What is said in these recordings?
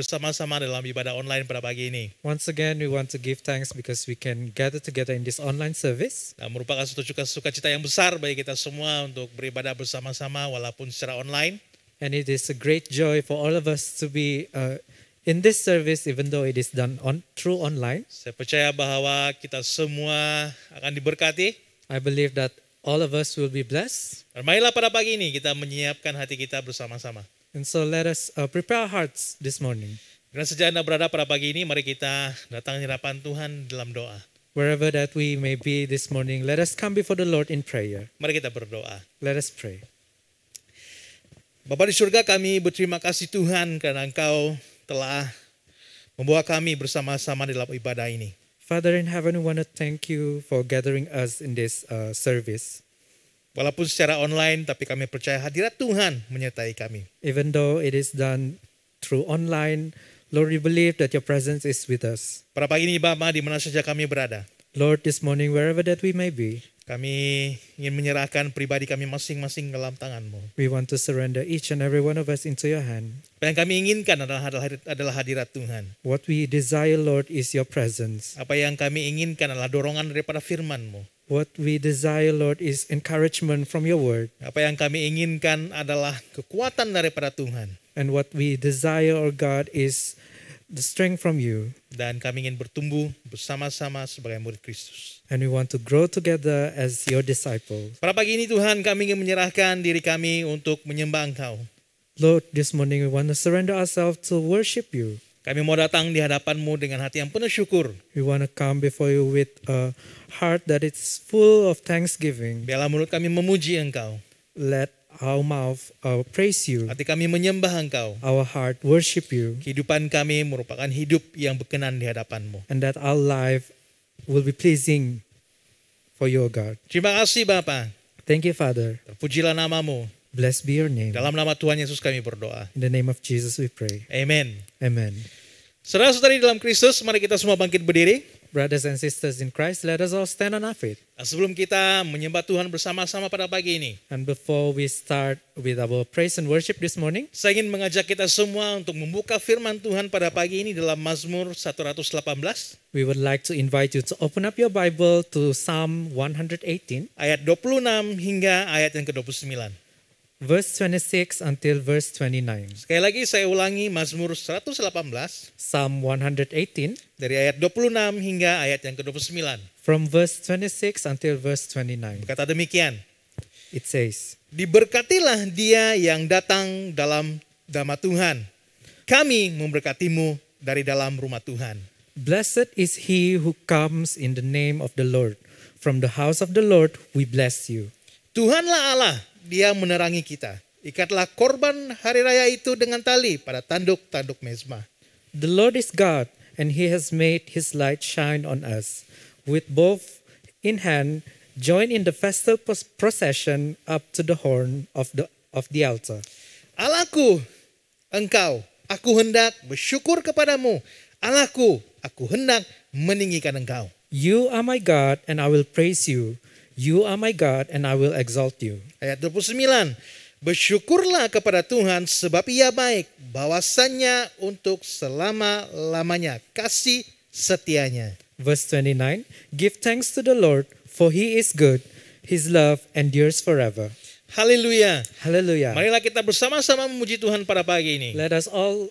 bersama-sama dalam ibadah online pada pagi ini. Once again, we want to give thanks because we can gather together in this online service. Dan merupakan suatu sukacita yang besar bagi kita semua untuk beribadah bersama-sama walaupun secara online. And it is a great joy for all of us to be in this service, even though it is done through online. Saya percaya bahwa kita semua akan diberkati. I believe that all of us will be blessed. Dan marilah pada pagi ini kita menyiapkan hati kita bersama-sama. And so let us prepare our hearts this morning. Dan sejak Anda berada pada pagi ini, mari kita datang di hadapan Tuhan dalam doa. Wherever that we may be this morning, let us come before the Lord in prayer. Mari kita berdoa. Let us pray. Bapa di surga, kami berterima kasih Tuhan karena Engkau telah membawa kami bersama-sama dalam ibadah ini. Father in heaven, we want to thank you for gathering us in this service. Walaupun secara online, tapi kami percaya hadirat Tuhan menyertai kami. Even though it is done through online, Lord, we believe that your presence is with us. Pada pagi ini Bapa, di mana saja kami berada, Lord, this morning, wherever that we may be, kami ingin menyerahkan pribadi kami masing-masing dalam tangan-Mu. we want to surrender each and every one of us into your hand. Apa yang kami inginkan adalah hadirat Tuhan. What we desire, Lord, is your presence. Apa yang kami inginkan adalah dorongan daripada firman-Mu. What we desire, Lord, is encouragement from your word. Apa yang kami inginkan adalah kekuatan daripada Tuhan. And what we desire, oh God, is the strength from you. Dan kami ingin bertumbuh bersama-sama sebagai murid Kristus. And we want to grow together as your disciples. Pada pagi ini Tuhan, kami ingin menyerahkan diri kami untuk menyembah Engkau. Lord, this morning we want to surrender ourselves to worship you. Kami mau datang di hadapan-Mu dengan hati yang penuh syukur. We want to come before you with a heart that is full of thanksgiving. Biarlah mulut kami memuji Engkau. Let our mouth praise you. Hati kami menyembah Engkau. Our heart worship you. Kehidupan kami merupakan hidup yang berkenan di hadapan-Mu. And that our life will be pleasing for you, O God. Terima kasih Bapa. Thank you, Father. Terpujilah nama-Mu. Blessed be your name. Dalam nama Tuhan Yesus kami berdoa. In the name of Jesus we pray. Amen. Amen. Saudara-saudari dalam Kristus, mari kita semua bangkit berdiri. Brothers and sisters in Christ, let us all stand on our feet. Nah, sebelum kita menyembah Tuhan bersama-sama pada pagi ini, And before we start with our praise and worship this morning, saya ingin mengajak kita semua untuk membuka firman Tuhan pada pagi ini dalam Mazmur 118. we would like to invite you to open up your Bible to Psalm 118, Ayat 26 hingga ayat yang ke-29. verse 26 until verse 29. Sekali lagi saya ulangi Mazmur 118 Psalm 118, dari ayat 26 hingga ayat yang ke-29. from verse 26 until verse 29. Berkata demikian, It says, diberkatilah dia yang datang dalam nama Tuhan. Kami memberkatimu dari dalam rumah Tuhan. Blessed is he who comes in the name of the Lord. From the house of the Lord we bless you. Tuhanlah Allah, Dia menerangi kita. Ikatlah korban hari raya itu dengan tali pada tanduk-tanduk mezbah. The Lord is God, and he has made his light shine on us. With both in hand, join in the festal procession up to the horn of the altar. Allahku, Engkau, aku hendak bersyukur kepadamu. Allahku, aku hendak meninggikan Engkau. You are my God, and I will praise you. You are my God, and I will exalt you. Ayat 29. Bersyukurlah kepada Tuhan sebab Ia baik, bahwasannya untuk selama-lamanya kasih setianya. Verse 29, give thanks to the Lord, for he is good. His love endures forever. Haleluya. Hallelujah. Marilah kita bersama-sama memuji Tuhan pada pagi ini. Let us all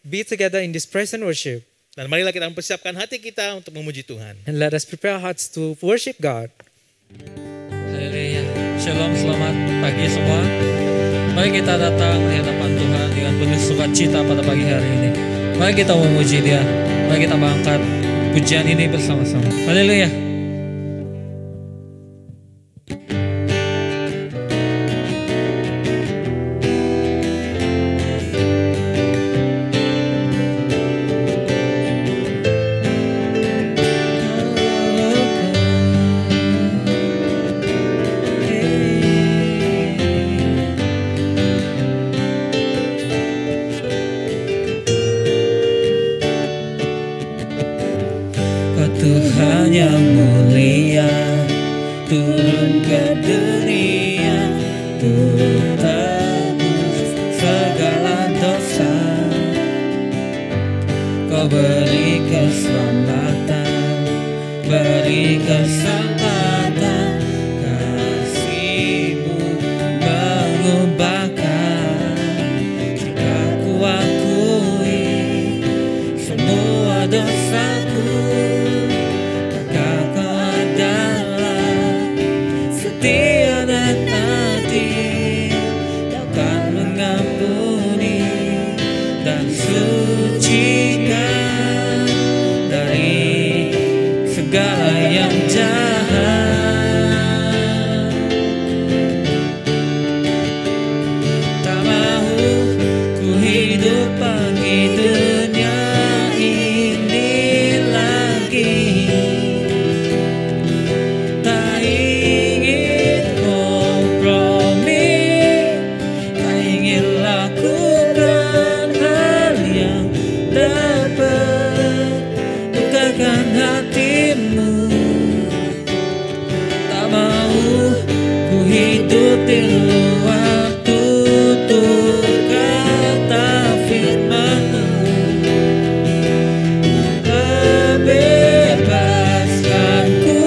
be together in this praise and worship. Dan marilah kita mempersiapkan hati kita untuk memuji Tuhan. And let us prepare our hearts to worship God. Haleluya. Shalom, selamat pagi semua. Mari kita datang di hadapan Tuhan dengan penuh sukacita pada pagi hari ini. Mari kita memuji Dia. Mari kita mengangkat pujian ini bersama-sama. Haleluya. Tuhan yang mulia turun ke dunia, turun tebus segala dosa. di luar tutur kata firman-Mu. Bebaskanku,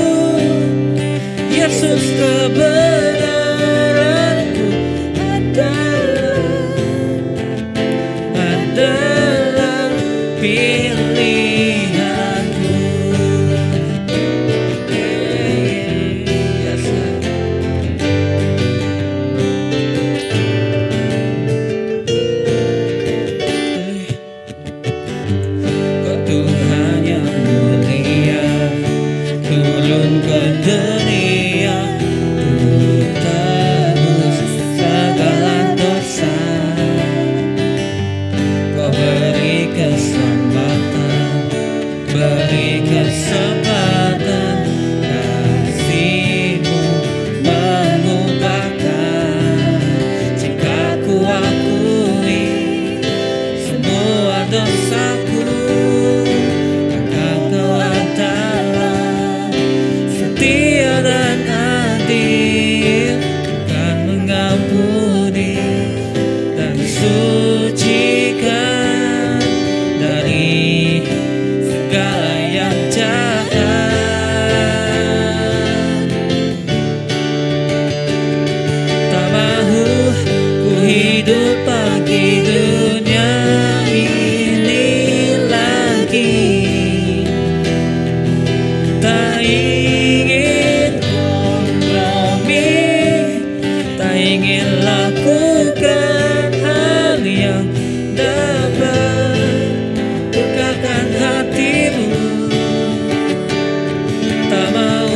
Yesus, kebenaran-Mu adalah pilihanku. Yes, Kau Tuhan yang mulia, turun ke dunia untuk tebus segala dosa. Kau beri kesempatan, kasih-Mu mengubahkan. Jika ku akui semua dosaku, maka Kau adalah setia dan adil, akan mengampuni dan sucikan dari segala yang jahat. Tak mahu ku hidup bagi dunia ini lagi. Tak ingin kompromi, tak ingin lakukan hal yang dapat dekatkan hati-Mu. Tak mau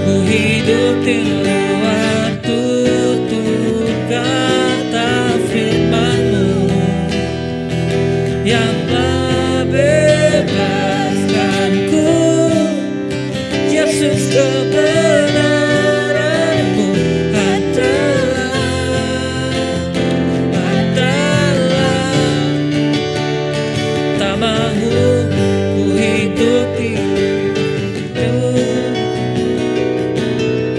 ku hidup di luar tutur kata firman-Mu yang telah bebaskanku. Yesus, kebenaran-Mu adalah. Tak mahu ku hidup di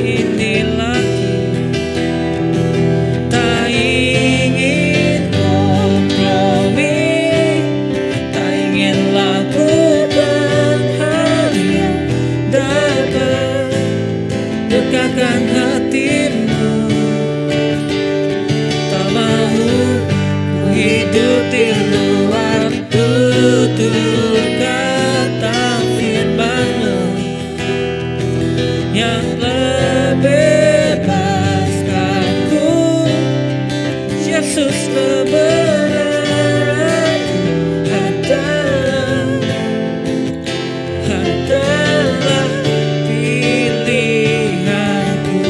ini lagi. Tak ingin kompromi, tak ingin lakukan hal yang dapat dekatkan hati-Mu. Tak mahu ku hidup di luar tutur kata firman-Mu yang telah bebaskanku. Yesus, kebenaran-Mu adalah pilihanku.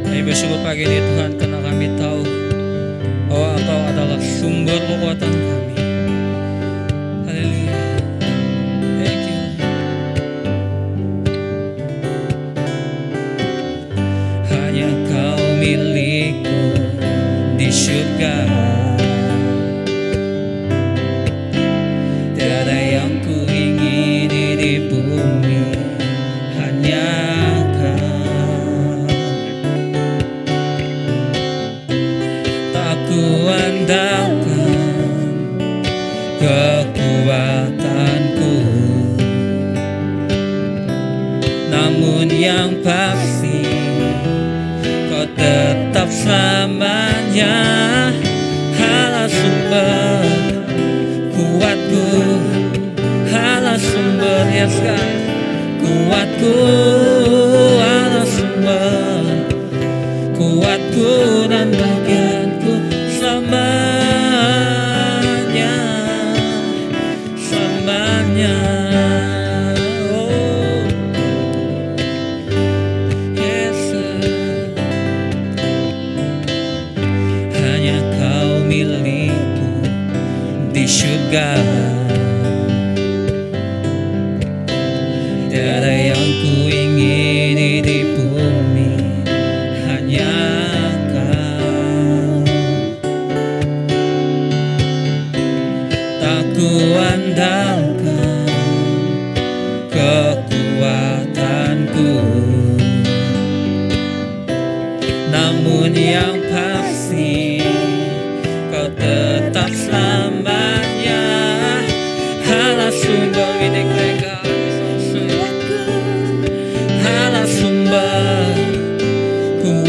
Kami bersyukur pagi ini Tuhan, karena kami tahu bahwa Engkau adalah sumber kekuatan kami. Haleluya. Thank you. Hanya Kau milikku di surga, tiada yang ku ingini di bumi, hanya Kau. Tak ku andalkan kekuatanku, namun yang pasti Kau tetap selamanya hala sumber kuatku, hala sumber kuatku, hala sumber kuatku dan bagianku selamanya, selamanya. Oh, Yesus.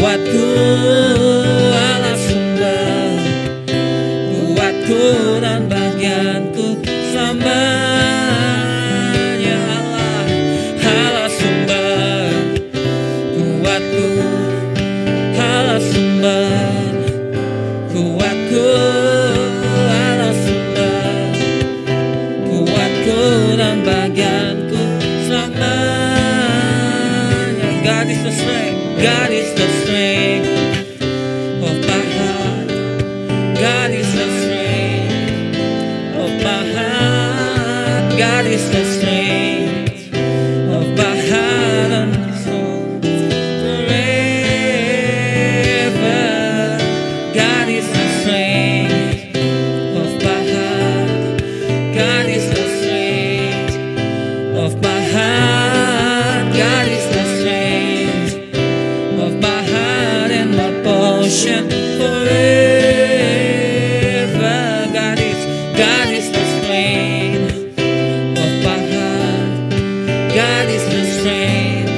kuatku, Allah sumber kuatku dan bagianku selamanya. Allah sumber kuatku, Allah sumber kuatku, Allah sumber kuatku dan bagianku selamanya. God is the strength, God is the strength of my heart. God is the strength of my heart. God is the strength of my heart and soul forever. God is the strength of my heart. God is the strength of my heart. God is the strength of my heart and my portion forever. God is the strength of my heart. God is the strength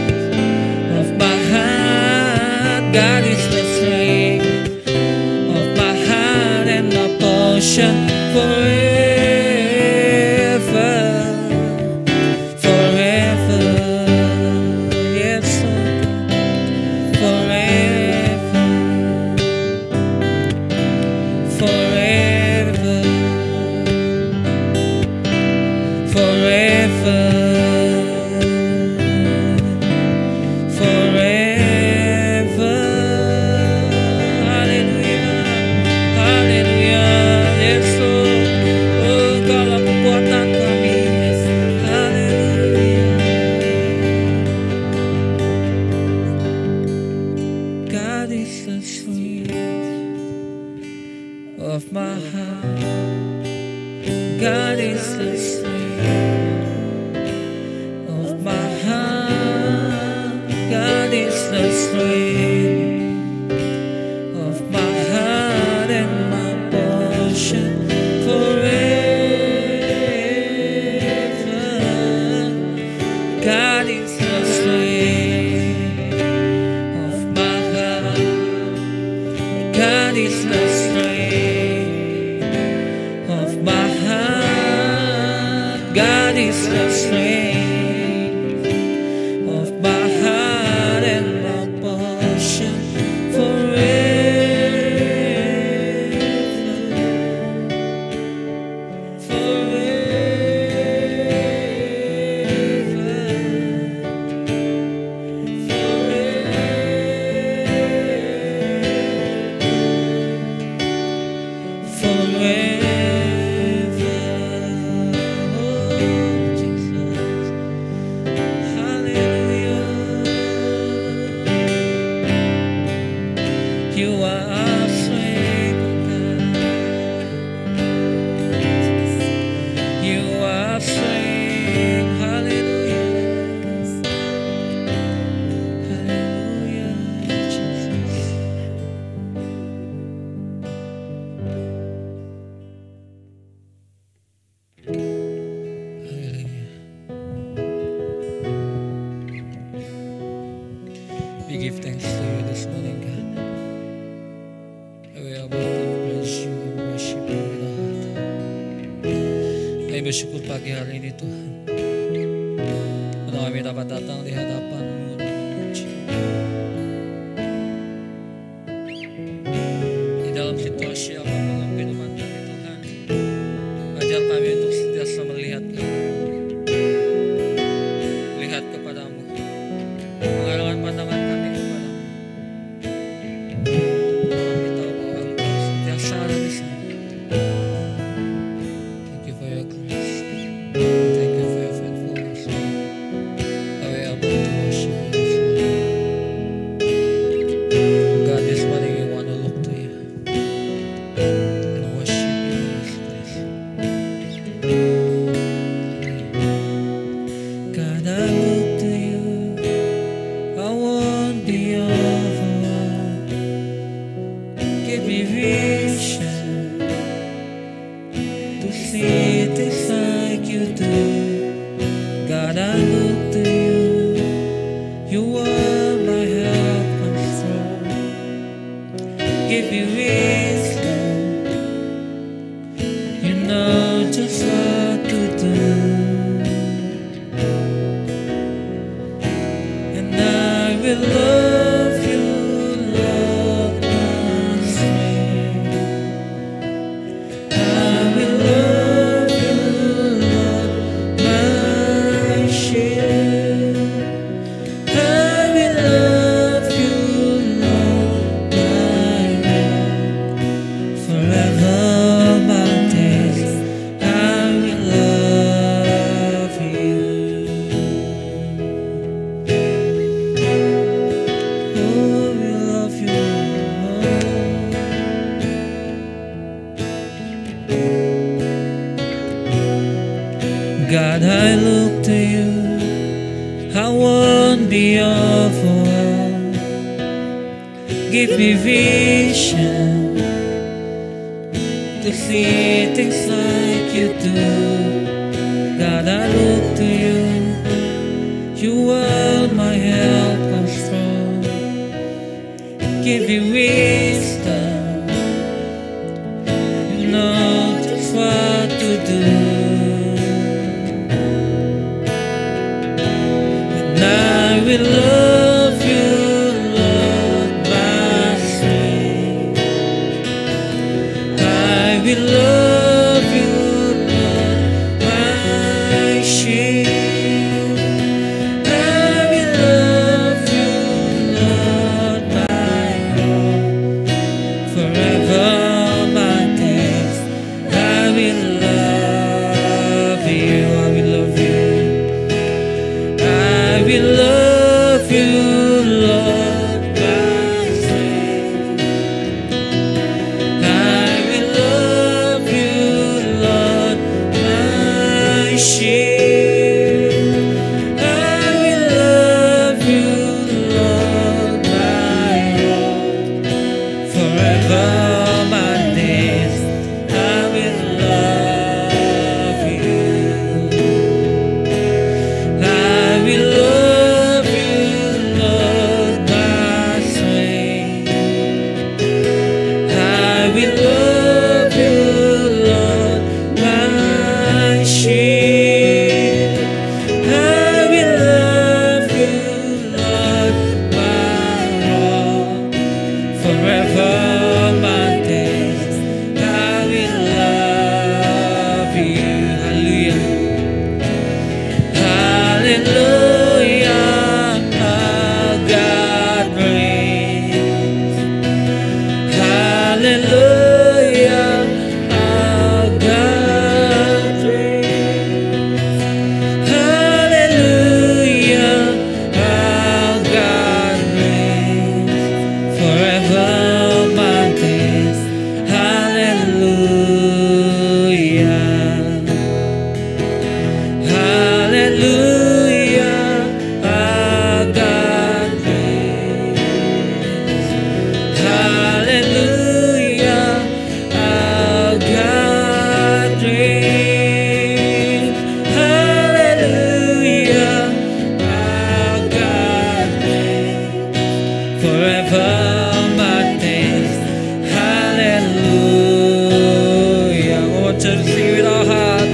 of my heart. God is the strength of my heart and my portion forever, forever. Yes, forever, forever, forever, forever. Hallelujah, hallelujah. Yes, oh, Kaulah kekuatan kami. Hallelujah. God is the strength of my heart. God is the strength of my heart. God is the strength of my heart and my portion forever. God is the strength of my heart. God is the strength of my heart. God is the strength of my heart and my portion We give thanks to you this morning, God. We are about to praise you and worship you with our heart. Kami bersyukur pagi hari ini Tuhan, karena kami dapat datang di hadapan-Mu dan memuji. Di dalam situasi apapun dalam kehidupan kami Tuhan, ajar kami untuk sentiasa melihat melihat kepadamu, mengarahkan pandangan kami kepadamu. Kami tahu bahwa Engkau sentiasa ada di sana. Thank you for your grace. Thank you for your faithfulness. We are able to worship you this morning. God, this morning we want to look to you and worship you in this place. God, I look to you. I want the overall. Give me vision to see things like you do. God, I look to you. You are my help and strong. give you wisdom. You know just what to do. And I will love you, Lord, my strength. I will love you, Lord, my shield. I will love you, Lord, my rock. Forever my days, I will love you. Oh, we love you, Lord. God, I look to you. I won't be overwhelmed. Give me vision to see things like you do. God, I look to you. You are my help and strong. Give me wisdom. You know just what to do. I will love you, Lord, my strength. I will love you, Lord, my shield. I will love you, Lord, my rock. Forever my days, I will love you. I will love you. I will love you, Lord, my strength. I will love you, Lord, my shield. I will love you, Lord, my rock. Forever my days, I will love you. I will love you, Lord, my strength. I will love you, Lord, my shield. I will love you, Lord, my rock. Forever my days, I will love you. Hallelujah. Hallelujah, God reigns. Hallelujah, God reigns. Hallelujah, God reigns. Forever my days. Hallelujah. Hallelujah, our God reigns. Hallelujah, our God reigns. Hallelujah, our God reigns. Forever my days. Hallelujah. I want to sing with our heart.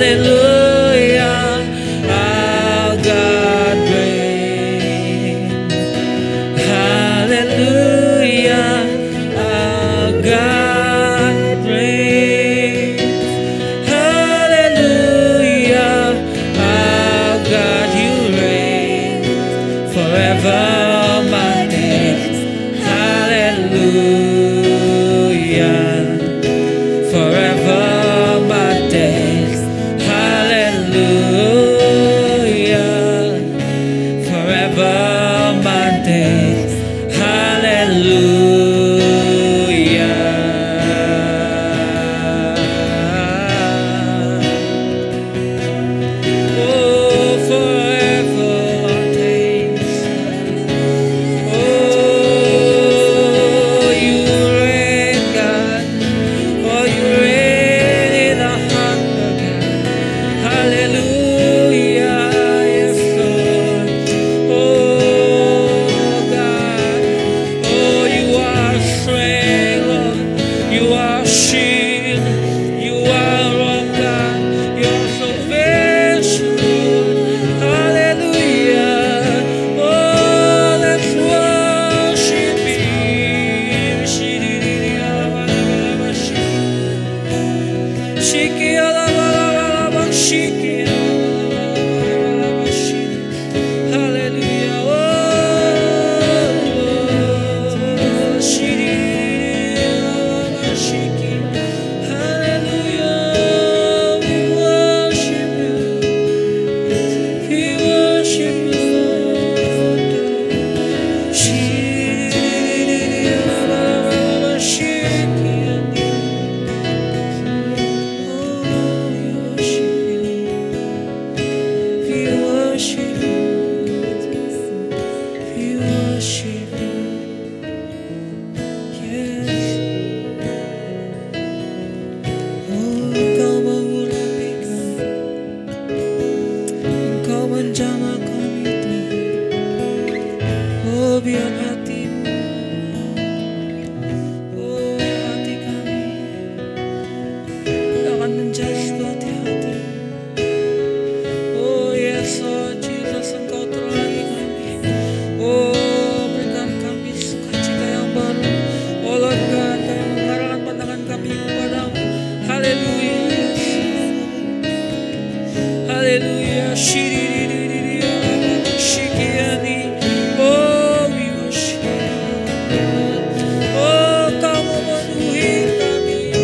Hallelujah, our God reigns. Hallelujah, our God reigns. Hallelujah, our God, you reign forever my days. Hallelujah. Forever my days. Hallelujah. Forever my days. Hallelujah. Oh, forever my days. Oh, you reign, God. Oh, you reign in our heart, God. Hallelujah, yes, Lord. Oh, biar hatimu, oh hati kami akan menjadi seperti hatimu. Oh yes, oh Jesus, Engkau terangi kami. Oh berikan kami sukacita yang baru. Oh Lord God, kami mengarahkan pandangan kami kepadamu. Haleluya, haleluya. Oh we worship you. Oh Kau memenuhi kami,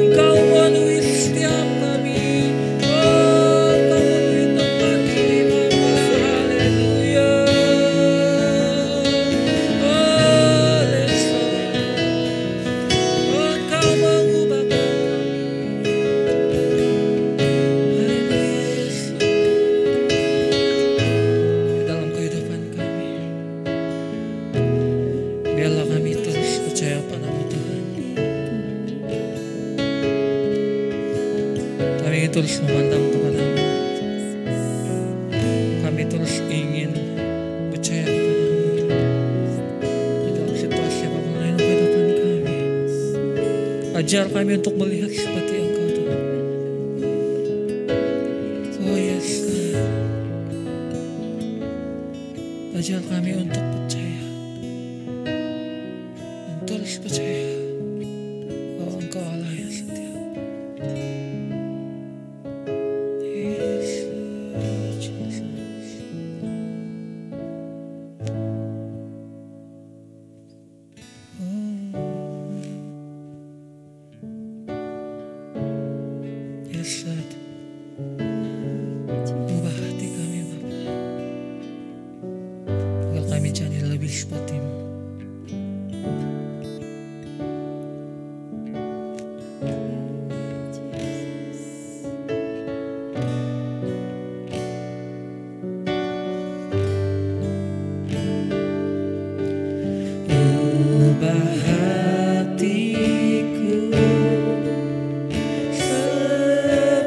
Engkau memenuhi setiap kami. Oh Kau memenuhi tempat ini Bapa. Haleluya. Oh let's go. Oh Kau mengubah kami. Haleluya. Dalam kehidupan kami, biarlah kami terus percaya padamu Tuhan. Kami ingin terus memandang kepadamu. Kami terus ingin percaya kepadamu di dalam situasi apapun dalam kehidupan kami. Ajar kami untuk melihat seperti Engkau Tuhan. Oh yes God. Ajar kami untuk percaya, dan terus percaya bahwa Engkau Allah yang setia. Yesus, Jesus. Yes, God. Ubah hati kami, Bapa. Agar kami jadi lebih seperti-Mu. Ubah hatiku seperti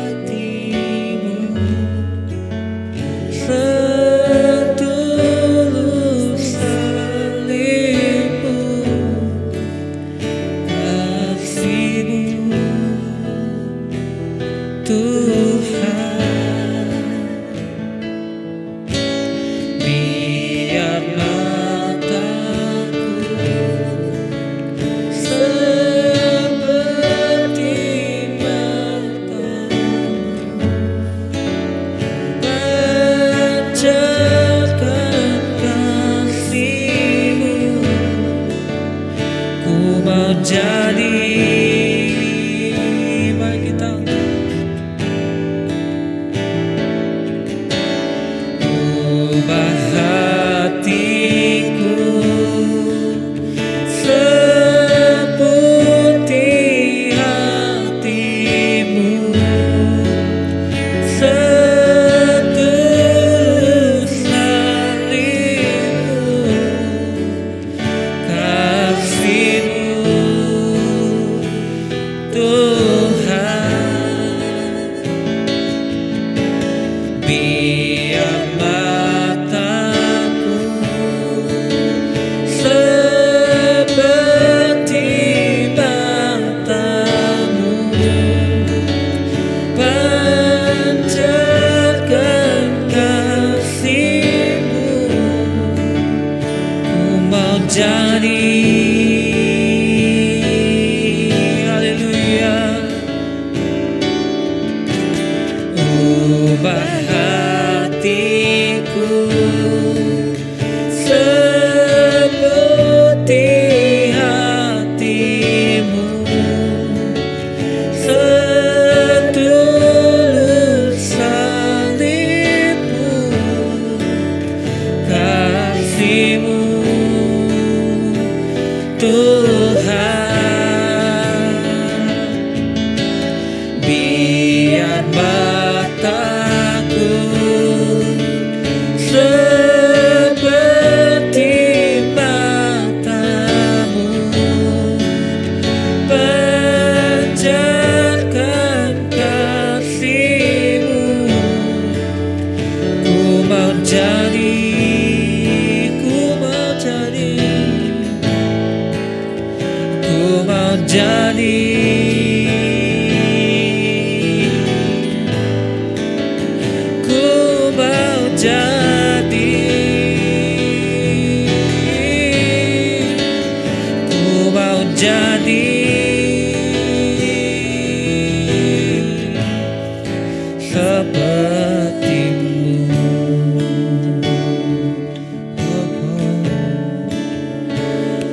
hati-Mu, setulus salib-Mu, kasih-Mu Tuhan. Biar mataku seperti mata-Mu, pancarkan kasih-Mu. Ku mau jadi, mari kita ubah hatiku seperti hati-Mu, setulus salib-Mu, kasih-Mu Tuhan. Biar mataku seperti mata-Mu, pancarkan kasih-Mu. Ku mau jadi, haleluya. Ubah hatiku seperti hati-Mu, setulus salib-Mu, kasih-Mu Tuhan. Biar mataku seperti mata-Mu, pancarkan kasih-Mu. Ku mau jadi menjadi, ku mau jadi sepertimu.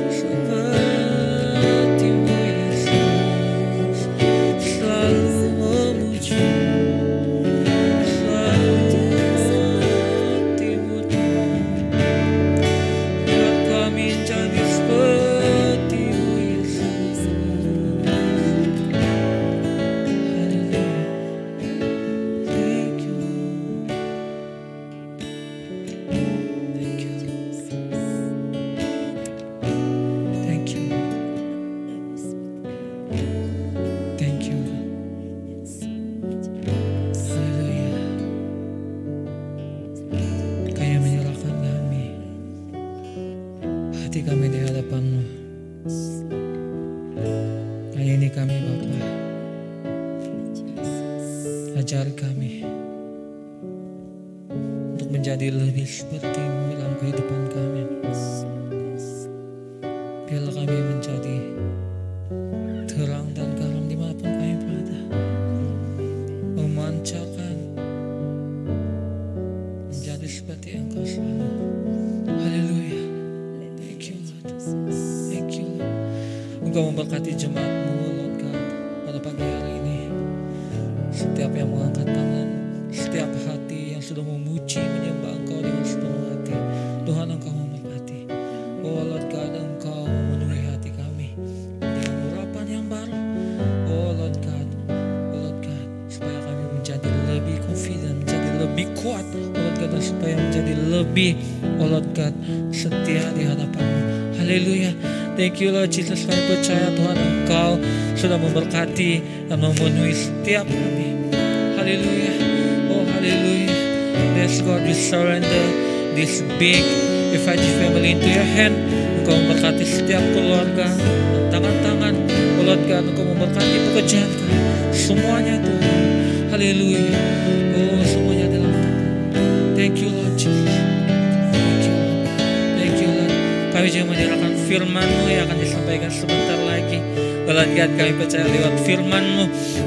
Sepertimu Yesus, selalu memuji, selalu sepertimu Tuhan. Biar kami jadi sepertimu Yesus. Haleluya. Thank you. Thank you. Thank you. Thank you. Haleluya. Kami menyerahkan hati kami di hadapan-Mu. Hari ini kami Bapa, ajar kami untuk menjadi lebih seperti-Mu dalam kehidupan kami. Biarlah kami menjadi terang dan garam dimanapun kami berada, memancarkan, menjadi seperti Engkau selalu. Haleluya. Thank you Lord. Thank you Lord. Engkau memberkati jemaat-Mu Lord God pada pagi hari ini. Setiap yang mengangkat tangan, setiap hati yang sudah memuji menyembah Engkau dengan sepenuh hati, Tuhan Engkau memberkati. Oh Lord God, Engkau memenuhi hati kami dengan urapan yang baru. Oh Lord God, supaya kami menjadi lebih confident, menjadi lebih kuat, oh Lord God, dan supaya menjadi lebih, oh Lord God, setia di hadapan-Mu. Haleluya. Thank you Lord Jesus, kami percaya Tuhan Engkau sudah memberkati dan memenuhi setiap kami. Haleluya. Oh haleluya. Yes God, we surrender this big effective family into your hand. Engkau memberkati setiap keluarga, tangan-tangan, oh Lord God, Engkau memberkati pekerjaan kami, semuanya Tuhan. Haleluya. Oh semuanya dalam tangan. Thank you Lord Jesus. Thank you Lord. Thank you Lord. Kami juga menyerahkan firman-Mu yang akan disampaikan sebentar lagi. Oh Lord God, kami percaya lewat firman-Mu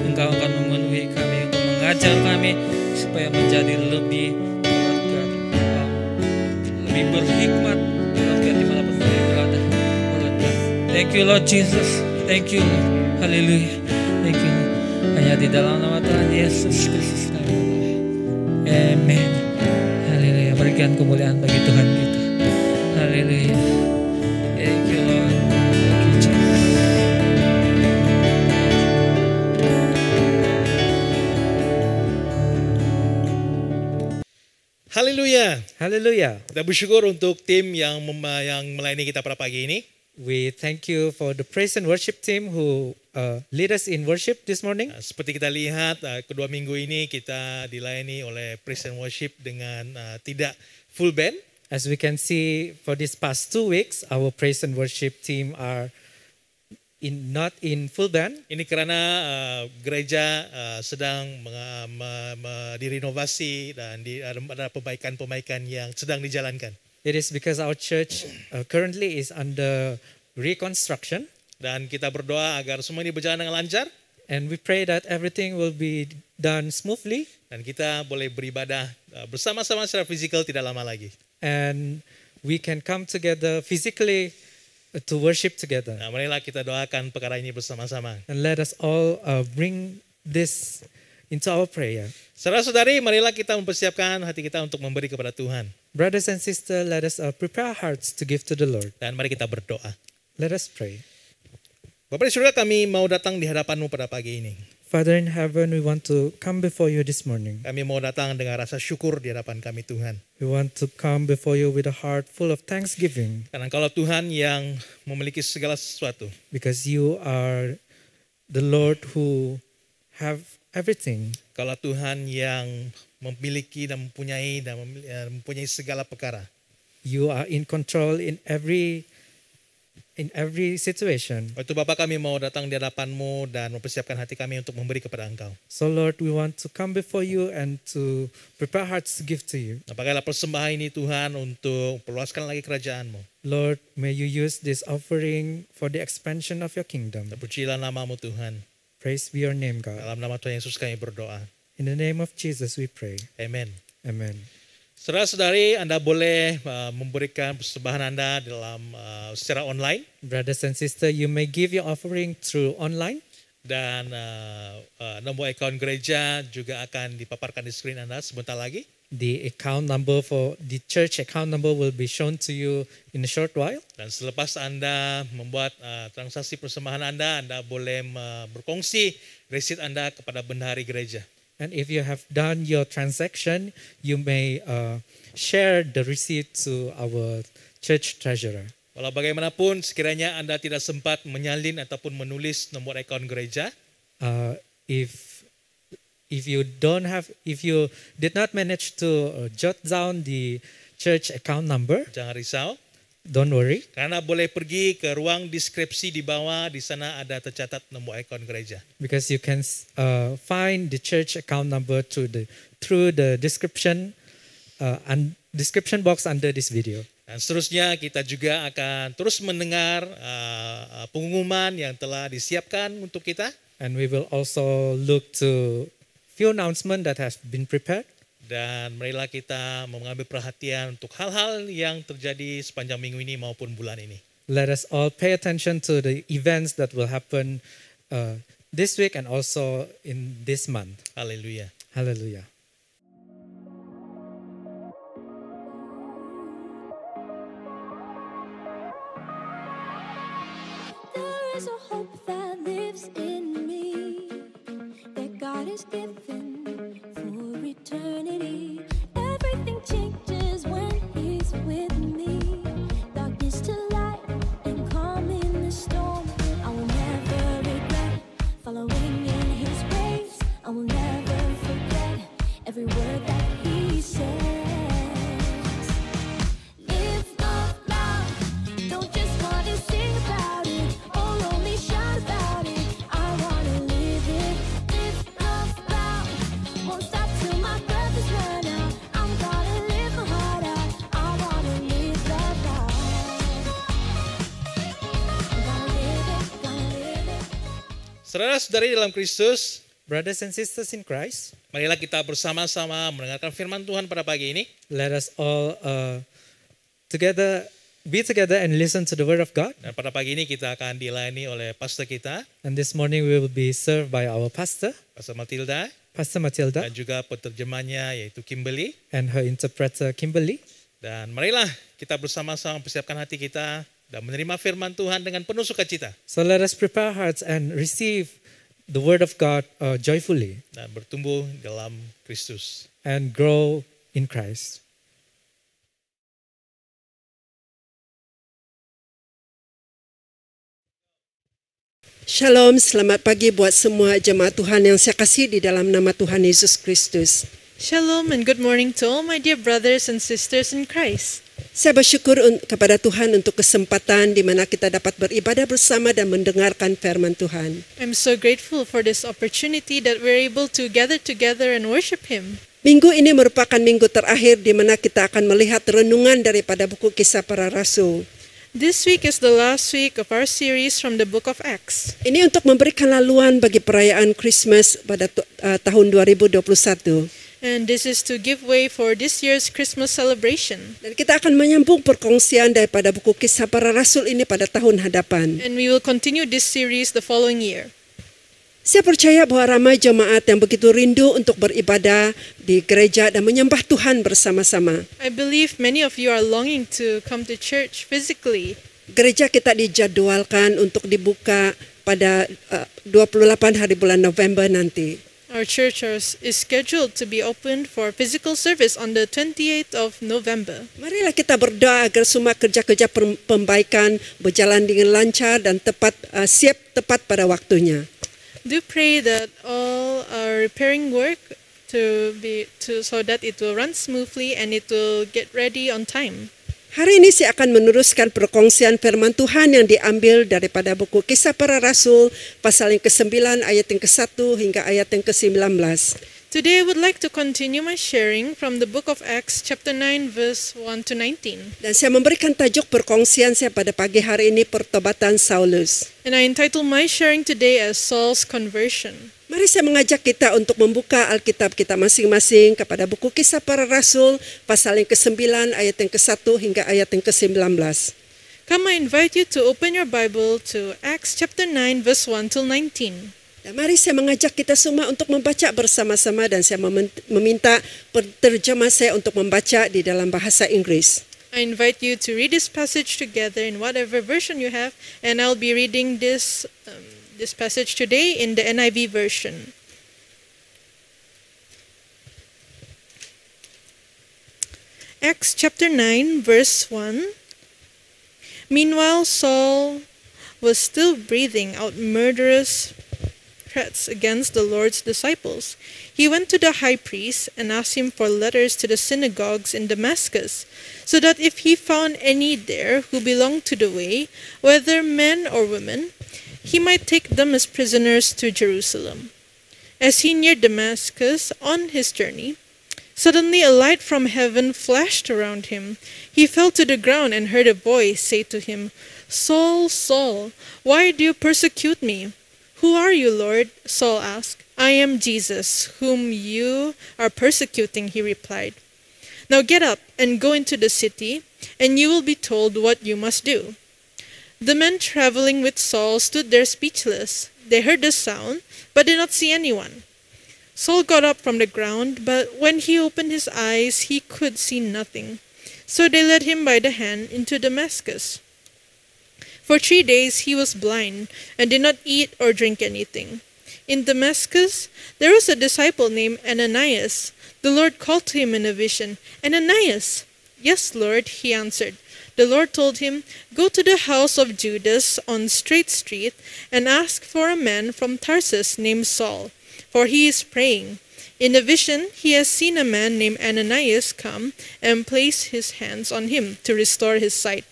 Engkau akan memenuhi kami, Engkau mengajar kami supaya menjadi lebih, oh Lord God, lebih berhikmat, oh Lord God, dimanapun kami berada. Oh Lord God. Thank you Lord Jesus. Thank you Lord. Haleluya. Thank you Lord. Hanya di dalam nama Tuhan Yesus Kristus kami berdoa. Amen. Haleluya. Berikan kemuliaan bagi Tuhan kita. Haleluya. Thank you Lord. Thank you Jesus. Haleluya. Hallelujah. Kita bersyukur untuk tim yang melayani kita pada pagi ini. We thank you for the praise and worship team who lead us in worship this morning. Seperti kita lihat, kedua minggu ini kita dilayani oleh praise and worship dengan tidak full band. As we can see, for these past 2 weeks, our praise and worship team are not in full band. Ini karena gereja sedang direnovasi dan ada pembaikan-pembaikan yang sedang dijalankan. It is because our church currently is under reconstruction. Dan kita berdoa agar semua ini berjalan dengan lancar. And we pray that everything will be done smoothly. Dan kita boleh beribadah bersama-sama secara fisikal tidak lama lagi. And we can come together physically to worship together. Nah, marilah kita doakan perkara ini bersama-sama. And let us all bring this into our prayer. Saudara-saudari, marilah kita mempersiapkan hati kita untuk memberi kepada Tuhan. Brothers and sisters, let us prepare our hearts to give to the Lord. Dan mari kita berdoa. Let us pray. Bapak di surga, kami mau datang di hadapan-Mu pada pagi ini. Father in heaven, we want to come before you this morning. Kami mau datang dengan rasa syukur di hadapan kami Tuhan. We want to come before you with a heart full of thanksgiving. Karena kalau Tuhan yang memiliki segala sesuatu. Because you are the Lord who have everything. Kalau Tuhan yang memiliki dan mempunyai segala perkara. You are in control in in every situation. Waktu Bapa kami mau datang di hadapan-Mu dan mempersiapkan hati kami untuk memberi kepada Engkau. So Lord, we want to come before you and to prepare hearts to give to you. Nah, pakailah persembahan ini Tuhan untuk perluaskan lagi kerajaan-Mu. Lord, may you use this offering for the expansion of your kingdom. Terpujilah nama-Mu Tuhan. Praise be your name, God. Dalam nama Tuhan Yesus kami berdoa. In the name of Jesus we pray. Amen. Amen. Saudara-saudari, Anda boleh memberikan persembahan Anda secara online. Brothers and sisters, you may give your offering through online. Dan nomor account gereja juga akan dipaparkan di screen Anda sebentar lagi. The account number for the church account number will be shown to you in a short while. Dan selepas Anda membuat transaksi persembahan Anda boleh berkongsi resit Anda kepada bendahari gereja. And if you have done your transaction, you may share the receipt to our church treasurer. Walau bagaimanapun, sekiranya Anda tidak sempat menyalin ataupun menulis nomor account gereja, If you did not manage to jot down the church account number, jangan risau. don't worry, Karena boleh pergi ke ruang deskripsi di bawah, di sana ada tercatat nomor account gereja. because you can find the church account number through the description and description box under this video. Dan seterusnya kita juga akan terus mendengar pengumuman yang telah disiapkan untuk kita. And we will also look to few announcements that have been prepared. Dan marilah kita mengambil perhatian untuk hal-hal yang terjadi sepanjang minggu ini maupun bulan ini. Let us all pay attention to the events that will happen this week and also in this month. Haleluya. Hallelujah. There is a hope that lives in me, that God is given for eternity. Everything changes when He's with me. Darkness to light and calm in the storm. I will never regret following in His ways. I will never forget every word that He says. Live love loud, don't just want to sing about it or only shout about it. I want to live it. Live love loud, won't stop till my breath is run out. I'm gonna live my heart out. I want to live love loud. Gonna live it, gonna live it. Saudara-saudari dalam Kristus, Brothers and sisters in Christ, marilah kita bersama-sama mendengarkan firman Tuhan pada pagi ini. let us all be together and listen to the word of God. Dan pada pagi ini kita akan dilayani oleh pastor kita, And this morning we will be served by our pastor, Pastor Matilda, Pastor Matilda, dan juga penerjemahnya yaitu Kimberly. and her interpreter Kimberly. Dan marilah kita bersama-sama persiapkan hati kita dan menerima firman Tuhan dengan penuh sukacita So let us prepare hearts and receive the word of God joyfully dan bertumbuh dalam Kristus. and grow in Christ. Shalom, selamat pagi buat semua jemaat Tuhan yang saya kasih di dalam nama Tuhan Yesus Kristus. Shalom and good morning to all my dear brothers and sisters in Christ. Saya bersyukur kepada Tuhan untuk kesempatan di mana kita dapat beribadah bersama dan mendengarkan firman Tuhan. I'm so grateful for this opportunity that we're able to gather together and worship Him. Minggu ini merupakan minggu terakhir di mana kita akan melihat renungan daripada buku Kisah Para Rasul. This week is the last week of our series from the book of Acts. Ini untuk memberikan laluan bagi perayaan Christmas pada tahun 2021. And this is to give way for this year's Christmas celebration. Dan kita akan menyambung perkongsian daripada buku Kisah Para Rasul ini pada tahun hadapan. And we will continue this series the following year. Saya percaya bahwa ramai jemaat yang begitu rindu untuk beribadah di gereja dan menyembah Tuhan bersama-sama. I believe many of you are longing to come to church physically. Gereja kita dijadwalkan untuk dibuka pada 28 hari bulan November nanti. Our church is scheduled to be opened for physical service on the 28th of November. Marilah kita berdoa agar semua kerja-kerja pembaikan berjalan dengan lancar dan siap tepat pada waktunya. Do pray that all our repairing work so that it will run smoothly and it will get ready on time. Hari ini saya akan meneruskan perkongsian firman Tuhan yang diambil daripada buku Kisah Para Rasul pasal yang ke-9 ayat yang ke-1 hingga ayat yang ke-19. Today I would like to continue my sharing from the book of Acts chapter 9 verse 1 to 19. Dan saya memberikan tajuk perkongsian saya pada pagi hari ini pertobatan Saulus. And I entitle my sharing today as Saul's conversion. Mari saya mengajak kita untuk membuka Alkitab kita masing-masing kepada buku Kisah Para Rasul pasal yang ke-9 ayat yang ke-1 hingga ayat yang ke-19. Come, I invite you to open your Bible to Acts chapter 9 verse 1 till 19. Dan mari saya mengajak kita semua untuk membaca bersama-sama dan saya meminta penterjemah saya untuk membaca di dalam bahasa Inggris. I invite you to read this passage together in whatever version you have, and I'll be reading this passage today in the NIV version. Acts chapter 9 verse 1. Meanwhile, Saul was still breathing out murderous threats against the Lord's disciples. He went to the high priest and asked him for letters to the synagogues in Damascus, so that if he found any there who belonged to the way, whether men or women, he might take them as prisoners to Jerusalem. As he neared Damascus on his journey, suddenly a light from heaven flashed around him. He fell to the ground and heard a voice say to him, "Saul, Saul, why do you persecute me?" "Who are you, Lord?" Saul asked. "I am Jesus, whom you are persecuting," he replied. "Now get up and go into the city, and you will be told what you must do." The men traveling with Saul stood there speechless. They heard the sound, but did not see anyone. Saul got up from the ground, but when he opened his eyes, he could see nothing. So they led him by the hand into Damascus. For 3 days he was blind, and did not eat or drink anything. In Damascus there was a disciple named Ananias. The Lord called to him in a vision, "Ananias!" "Yes, Lord," he answered. The Lord told him, "Go to the house of Judas on Straight Street, and ask for a man from Tarsus named Saul, for he is praying. In a vision he has seen a man named Ananias come and place his hands on him to restore his sight."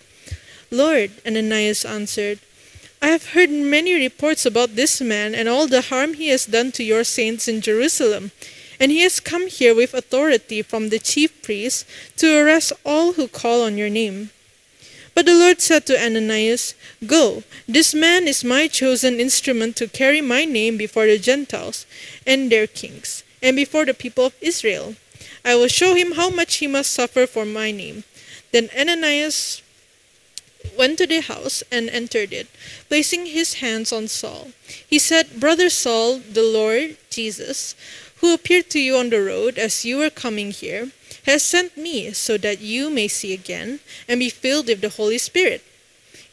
"Lord," Ananias answered, "I have heard many reports about this man and all the harm he has done to your saints in Jerusalem. And he has come here with authority from the chief priests to arrest all who call on your name." But the Lord said to Ananias, "Go, this man is my chosen instrument to carry my name before the Gentiles and their kings, and before the people of Israel. I will show him how much he must suffer for my name." Then Ananias went to the house and entered it, placing his hands on Saul. He said, "Brother Saul, the Lord Jesus, who appeared to you on the road as you were coming here, has sent me so that you may see again and be filled with the Holy Spirit."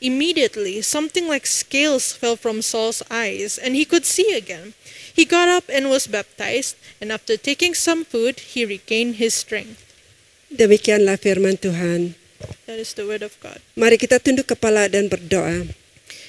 Immediately, something like scales fell from Saul's eyes, and he could see again. He got up and was baptized, and after taking some food, he regained his strength. Demikianlah firman Tuhan. That is the word of God. Mari kita tunduk kepala dan berdoa.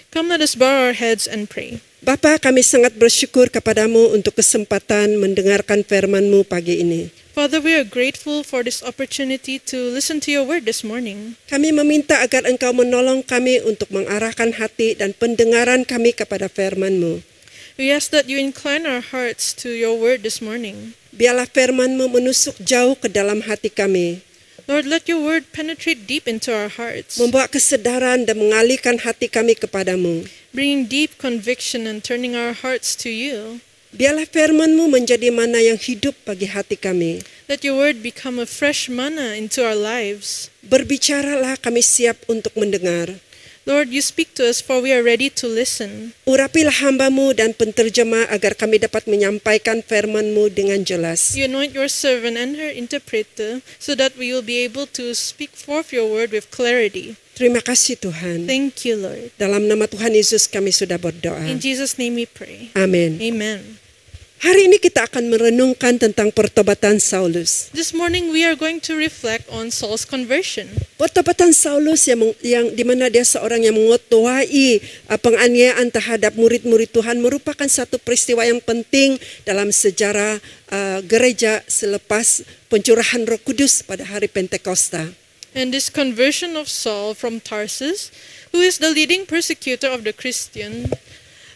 Come, let us bow our heads and pray. Bapa, kami sangat bersyukur kepadamu untuk kesempatan mendengarkan firman-Mu pagi ini. Father, we are grateful for this opportunity to listen to your word this morning. Kami meminta agar Engkau menolong kami untuk mengarahkan hati dan pendengaran kami kepada firman-Mu. We ask that you incline our hearts to your word this morning. Biarlah firman-Mu menusuk jauh ke dalam hati kami, Lord, let your word penetrate deep into our hearts, membawa kesedaran dan mengalihkan hati kami kepadamu. bringing deep conviction and turning our hearts to you. Biarlah firman-Mu menjadi mana yang hidup bagi hati kami. Let your word become a fresh manna into our lives. Berbicaralah, kami siap untuk mendengar. Lord, you speak to us, for we are ready to listen. Urapilah hamba-Mu dan penterjemah agar kami dapat menyampaikan firman-Mu dengan jelas. You anoint your servant and her interpreter, so that we will be able to speak forth your word with clarity. Terima kasih Tuhan. Thank you, Lord. Dalam nama Tuhan Yesus kami sudah berdoa. In Jesus' name we pray. Amin. Amen. Hari ini kita akan merenungkan tentang pertobatan Saulus. This morning we are going to reflect on Saul's conversion. Pertobatan Saulus yang di mana dia seorang yang mengetuai penganiayaan terhadap murid-murid Tuhan merupakan satu peristiwa yang penting dalam sejarah gereja selepas pencurahan Roh Kudus pada hari Pentakosta. And this conversion of Saul from Tarsus, who is the leading persecutor of the Christian,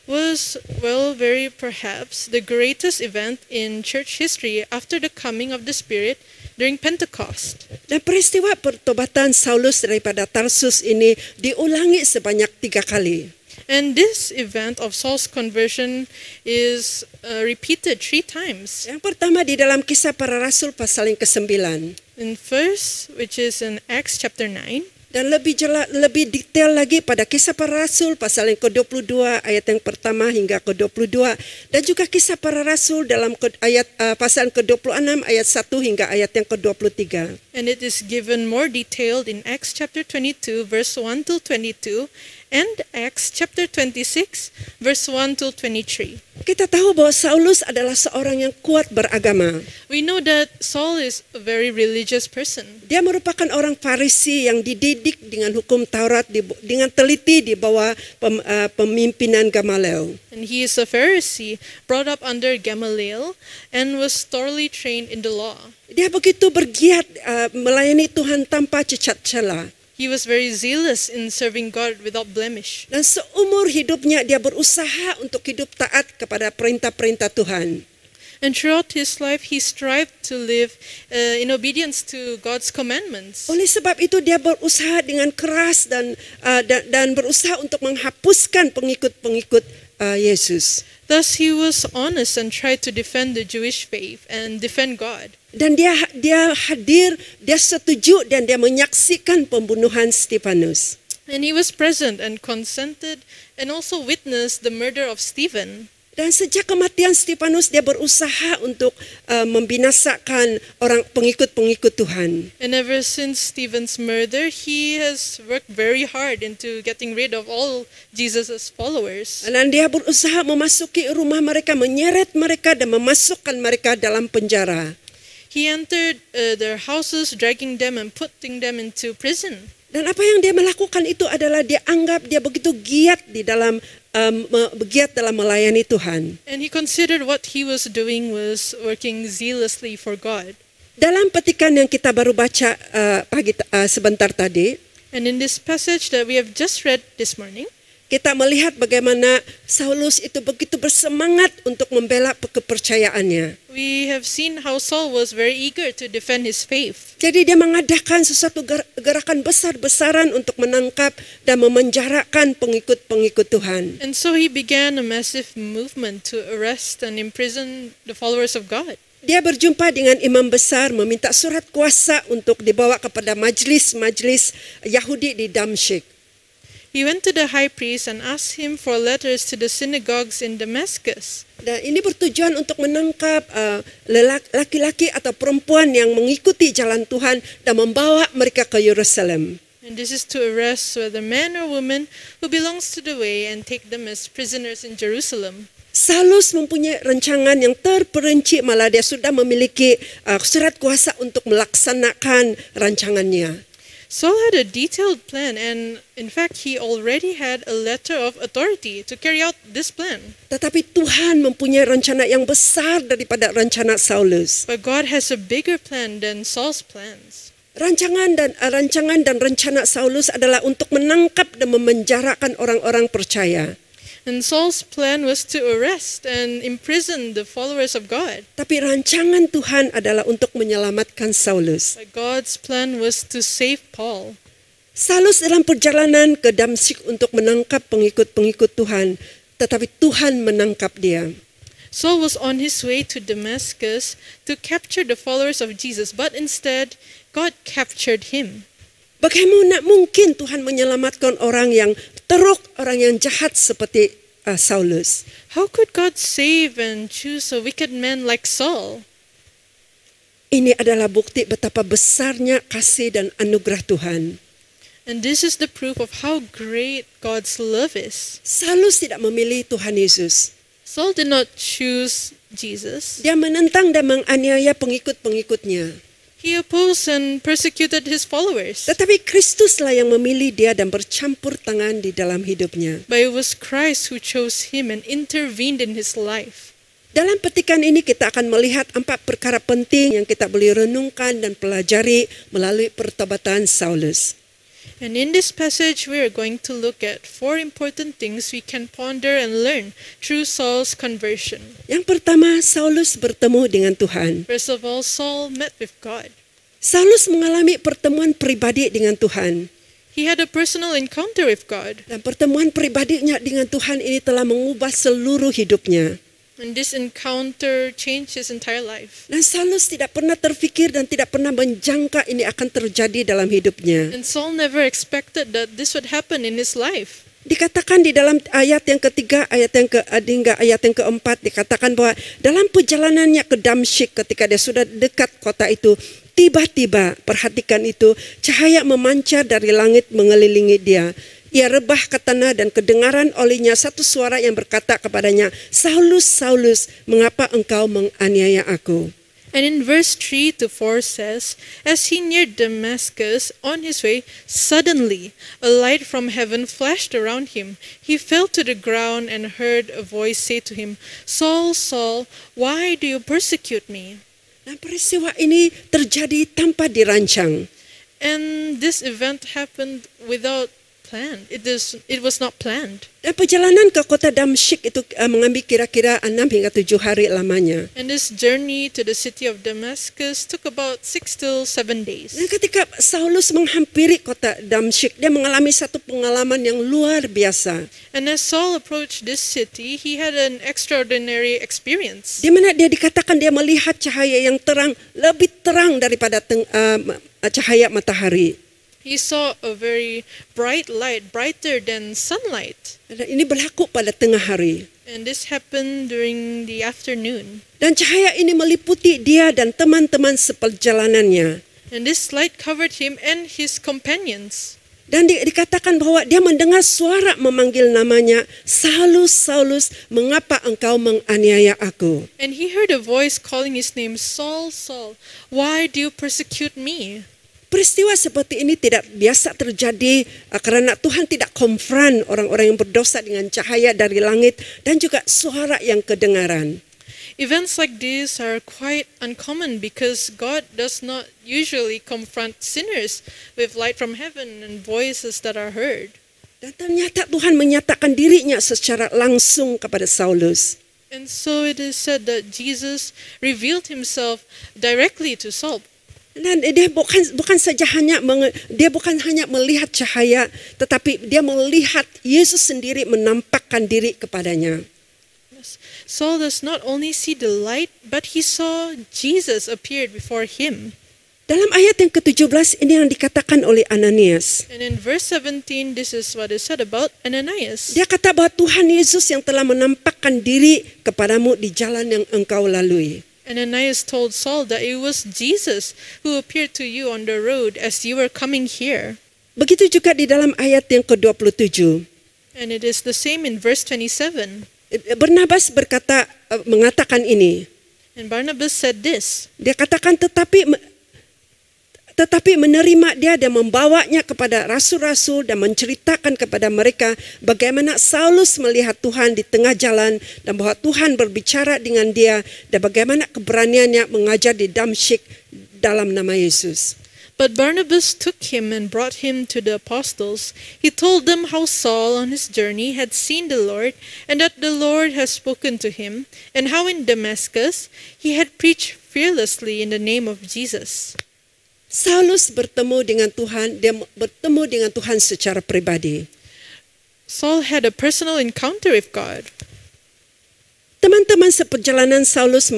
was, well, very perhaps the greatest event in church history after the coming of the Spirit during Pentecost. Dan peristiwa pertobatan Saulus daripada Tarsus ini diulangi sebanyak 3 kali. And this event of Saul's conversion is repeated 3 times. Yang pertama di dalam Kisah Para Rasul pasal yang ke-9. In first, which is in Acts chapter 9, Dan lebih detail lagi pada Kisah Para Rasul pasal yang ke-22 ayat yang pertama hingga ke-22 dan juga Kisah Para Rasul dalam pasal yang ke-26 ayat 1 hingga ayat yang ke-23. and it is given more detailed in Acts chapter 22 verse 1 till 22 and Acts chapter 26 verse 1 till 23. Kita tahu bahwa Saulus adalah seorang yang kuat beragama. We know that Saul is a very religious person. Dia merupakan orang Farisi yang dididik dengan hukum Taurat dengan teliti di bawah pemimpinan Gamaliel. And he is a Pharisee, brought up under Gamaliel, and was thoroughly trained in the law. Dia begitu bergiat melayani Tuhan tanpa cacat celah. He was very zealous in serving God without blemish. Dan seumur hidupnya dia berusaha untuk hidup taat kepada perintah-perintah Tuhan. And throughout his life, he strived to live in obedience to God's commandments. Oleh sebab itu dia berusaha dengan keras dan berusaha untuk menghapuskan pengikut-pengikut Yesus. Thus, he was honest and tried to defend the Jewish faith and defend God. Dan dia hadir, dia setuju dan dia menyaksikan pembunuhan Stefanus. And he was present and consented and also witnessed the murder of Stephen. Dan sejak kematian Stefanus dia berusaha untuk membinasakan orang pengikut-pengikut Tuhan. And ever since Stephen's murder, he has worked very hard into getting rid of all Jesus' followers. Dan dia berusaha memasuki rumah mereka, menyeret mereka dan memasukkan mereka dalam penjara. He entered their houses, dragging them and putting them into prison. Dan apa yang dia melakukan itu adalah dia anggap dia begitu giat di dalam giat dalam melayani Tuhan. And he considered what he was doing was working zealously for God. Dalam petikan yang kita baru baca sebentar tadi, And in this passage that we have just read this morning, kita melihat bagaimana Saulus itu begitu bersemangat untuk membela kepercayaannya. we have seen how Saul was very eager to defend his faith. Jadi dia mengadakan sesuatu gerakan besar-besaran untuk menangkap dan memenjarakan pengikut-pengikut Tuhan. And so he began a massive movement to arrest and imprison the followers of God. Dia berjumpa dengan imam besar meminta surat kuasa untuk dibawa kepada majlis-majlis Yahudi di Damsyik. He went to the high priest and asked him for letters to the synagogues in Damascus. Dan ini bertujuan untuk menangkap laki-laki atau perempuan yang mengikuti jalan Tuhan dan membawa mereka ke Yerusalem. And this is to arrest whether man or woman who belongs to the way and take them as prisoners in Jerusalem. Saulus mempunyai rancangan yang terperinci, malah dia sudah memiliki surat kuasa untuk melaksanakan rancangannya. Saul had a detailed plan, and in fact, he already had a letter of authority to carry out this plan. Tetapi Tuhan mempunyai rencana yang besar daripada rencana Saulus. But God has a bigger plan than Saul's plans. Rancangan dan rencana Saulus adalah untuk menangkap dan memenjarakan orang-orang percaya. And Saul's plan was to arrest and imprison the followers of God. Tapi rancangan Tuhan adalah untuk menyelamatkan Saulus. But God's plan was to save Paul. Saulus dalam perjalanan ke Damsyik untuk menangkap pengikut-pengikut Tuhan, tetapi Tuhan menangkap dia. Saul was on his way to Damascus to capture the followers of Jesus, but instead, God captured him. Bagaimana mungkin Tuhan menyelamatkan orang yang teruk, orang yang jahat seperti Saulus? How could God save and choose a wicked man like Saul? Ini adalah bukti betapa besarnya kasih dan anugerah Tuhan. And this is the proof of how great God's love is. Saulus tidak memilih Tuhan Yesus. Saul did not choose Jesus. Dia menentang dan menganiaya pengikut-pengikutnya. He opposed and persecuted his followers. Tetapi Kristuslah yang memilih dia dan bercampur tangan di dalam hidupnya. But it was Christ who chose him and intervened in his life. Dalam petikan ini kita akan melihat 4 perkara penting yang kita boleh renungkan dan pelajari melalui pertobatan Saulus. And in this passage, we are going to look at 4 important things we can ponder and learn through Saul's conversion. Yang pertama, Saulus bertemu dengan Tuhan. First of all, Saul met with God. Saulus mengalami pertemuan pribadi dengan Tuhan. He had a personal encounter with God. Dan pertemuan pribadinya dengan Tuhan ini telah mengubah seluruh hidupnya. And this encounter changed his entire life. Dan Saulus tidak pernah terfikir dan tidak pernah menjangka ini akan terjadi dalam hidupnya. And Saul never expected that this would happen in his life. Dikatakan di dalam ayat yang ketiga, hingga ayat yang keempat, dikatakan bahwa dalam perjalanannya ke Damsyik ketika dia sudah dekat kota itu, tiba-tiba, perhatikan itu, cahaya memancar dari langit mengelilingi dia. Ia rebah ke tanah dan kedengaran olehnya satu suara yang berkata kepadanya, Saulus, Saulus, mengapa engkau menganiaya aku? And in verse 3 to 4 says, as he neared Damascus on his way, suddenly a light from heaven flashed around him. He fell to the ground and heard a voice say to him, Saul, Saul, why do you persecute me? Dan peristiwa ini terjadi tanpa dirancang. And this event happened without plan. It was not planned. Dan perjalanan ke kota Damsyik itu mengambil kira-kira 6 hingga 7 hari lamanya. And this journey to the city of Damascus took about 6 till 7 days. Dan ketika Saulus menghampiri kota Damsyik, dia mengalami satu pengalaman yang luar biasa. And as Saul approached this city, he had an extraordinary experience. Di mana dia dikatakan dia melihat cahaya yang terang, lebih terang daripada cahaya matahari. He saw a very bright light, brighter than sunlight. Dan ini berlaku pada tengah hari. And this happened during the afternoon. Dan cahaya ini meliputi dia dan teman-teman seperjalanannya. And this light covered him and his companions. Dan dikatakan bahwa dia mendengar suara memanggil namanya, Saulus, Saulus, mengapa engkau menganiaya aku? And he heard a voice calling his name, Saul, Saul, why do you persecute me? Peristiwa seperti ini tidak biasa terjadi karena Tuhan tidak konfront orang-orang yang berdosa dengan cahaya dari langit dan juga suara yang kedengaran. Events like this are quite uncommon because God does not usually confront sinners with light from heaven and voices that are heard. Dan ternyata Tuhan menyatakan dirinya secara langsung kepada Saulus. And so it is said that Jesus revealed himself directly to Saul. Dan dia bukan saja hanya melihat cahaya, tetapi dia melihat Yesus sendiri menampakkan diri kepadanya. Saul does not only see the light, but he saw Jesus appeared before him. Dalam ayat yang ke-17 ini yang dikatakan oleh Ananias. And in verse 17, this is what is said about Ananias. Dia kata bahwa Tuhan Yesus yang telah menampakkan diri kepadamu di jalan yang engkau lalui. Ananias told Saul that it was Jesus who appeared to you on the road as you were coming here. Begitu juga di dalam ayat yang ke-27. And it is the same in verse 27. Barnabas mengatakan ini. And Barnabas said this. Dia katakan tetapi menerima dia dan membawanya kepada rasul-rasul dan menceritakan kepada mereka bagaimana Saulus melihat Tuhan di tengah jalan dan bahwa Tuhan berbicara dengan dia dan bagaimana keberaniannya mengajar di Damsyik dalam nama Yesus. But Barnabas took him and brought him to the apostles. He told them how Saul on his journey had seen the Lord and that the Lord had spoken to him and how in Damascus he had preached fearlessly in the name of Jesus. Saulus bertemu dengan Tuhan secara pribadi. Saul had a personal encounter with God. Teman-teman seperjalanan Saulus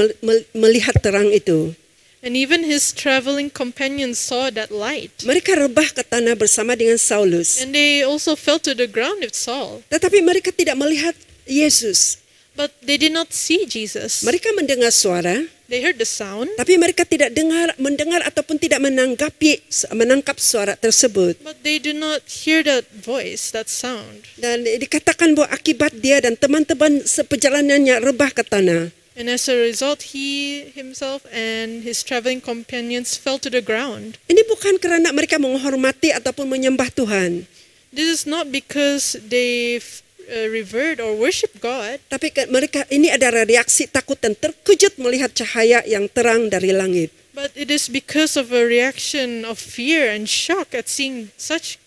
melihat terang itu. And even his traveling companions saw that light. Mereka rebah ke tanah bersama dengan Saulus. And they also fell to the ground with Saul. Tetapi mereka tidak melihat Yesus. But they did not see Jesus. Mereka mendengar suara, They heard the sound, tapi mereka tidak mendengar ataupun tidak menangkap suara tersebut. but they do not hear that voice, that sound. Dan dikatakan bahwa akibat dia dan teman-teman seperjalanannya rebah ke tanah. And as a result, he himself and his traveling companions fell to the ground. Ini bukan kerana mereka menghormati ataupun menyembah Tuhan. This is not because they revered or worship God, Tapi mereka ini adalah reaksi takut dan terkejut melihat cahaya yang terang dari langit. but it is because of a reaction of fear and shock at seeing such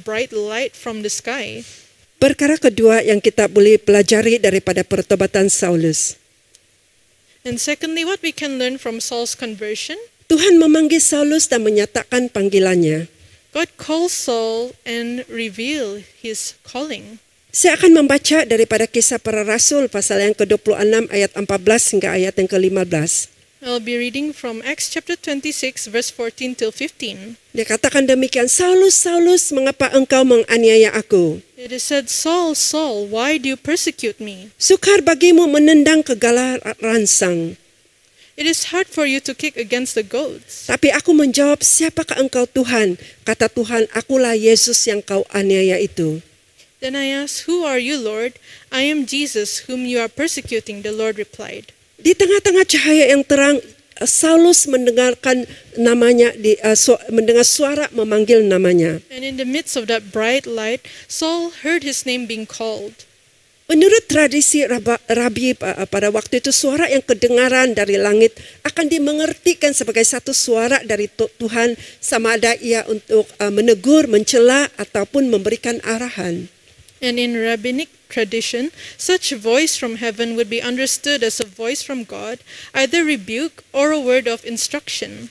bright light from the sky. Perkara kedua yang kita boleh pelajari daripada pertobatan Saulus. And secondly, what we can learn from Saul's conversion, Tuhan memanggil Saulus dan menyatakan panggilannya. God calls Saul and reveal his calling. Saya akan membaca daripada Kisah Para Rasul pasal yang ke-26 ayat 14 hingga ayat yang ke-15. I'll be reading from Acts chapter 26 verse 14 till 15. Dia katakan demikian, Saulus, Saulus, mengapa engkau menganiaya aku? It is said, Saul, Saul, why do you persecute me? Sukar bagimu menendang kegala ransang. It is hard for you to kick against the goads. Tapi aku menjawab, siapakah engkau Tuhan? Kata Tuhan, akulah Yesus yang kau aniaya itu. Then I asked, who are you, Lord? I am Jesus, whom you are persecuting, the Lord replied. Di tengah-tengah cahaya yang terang, Saulus mendengarkan namanya, mendengar suara memanggil namanya. And in the midst of that bright light, Saul heard his name being called. Menurut tradisi Rabi pada waktu itu, suara yang kedengaran dari langit akan dimengertikan sebagai satu suara dari Tuhan, sama ada ia untuk menegur, mencela, ataupun memberikan arahan. And in rabbinic tradition, such voice from heaven would be understood as a voice from God, either rebuke or a word of instruction.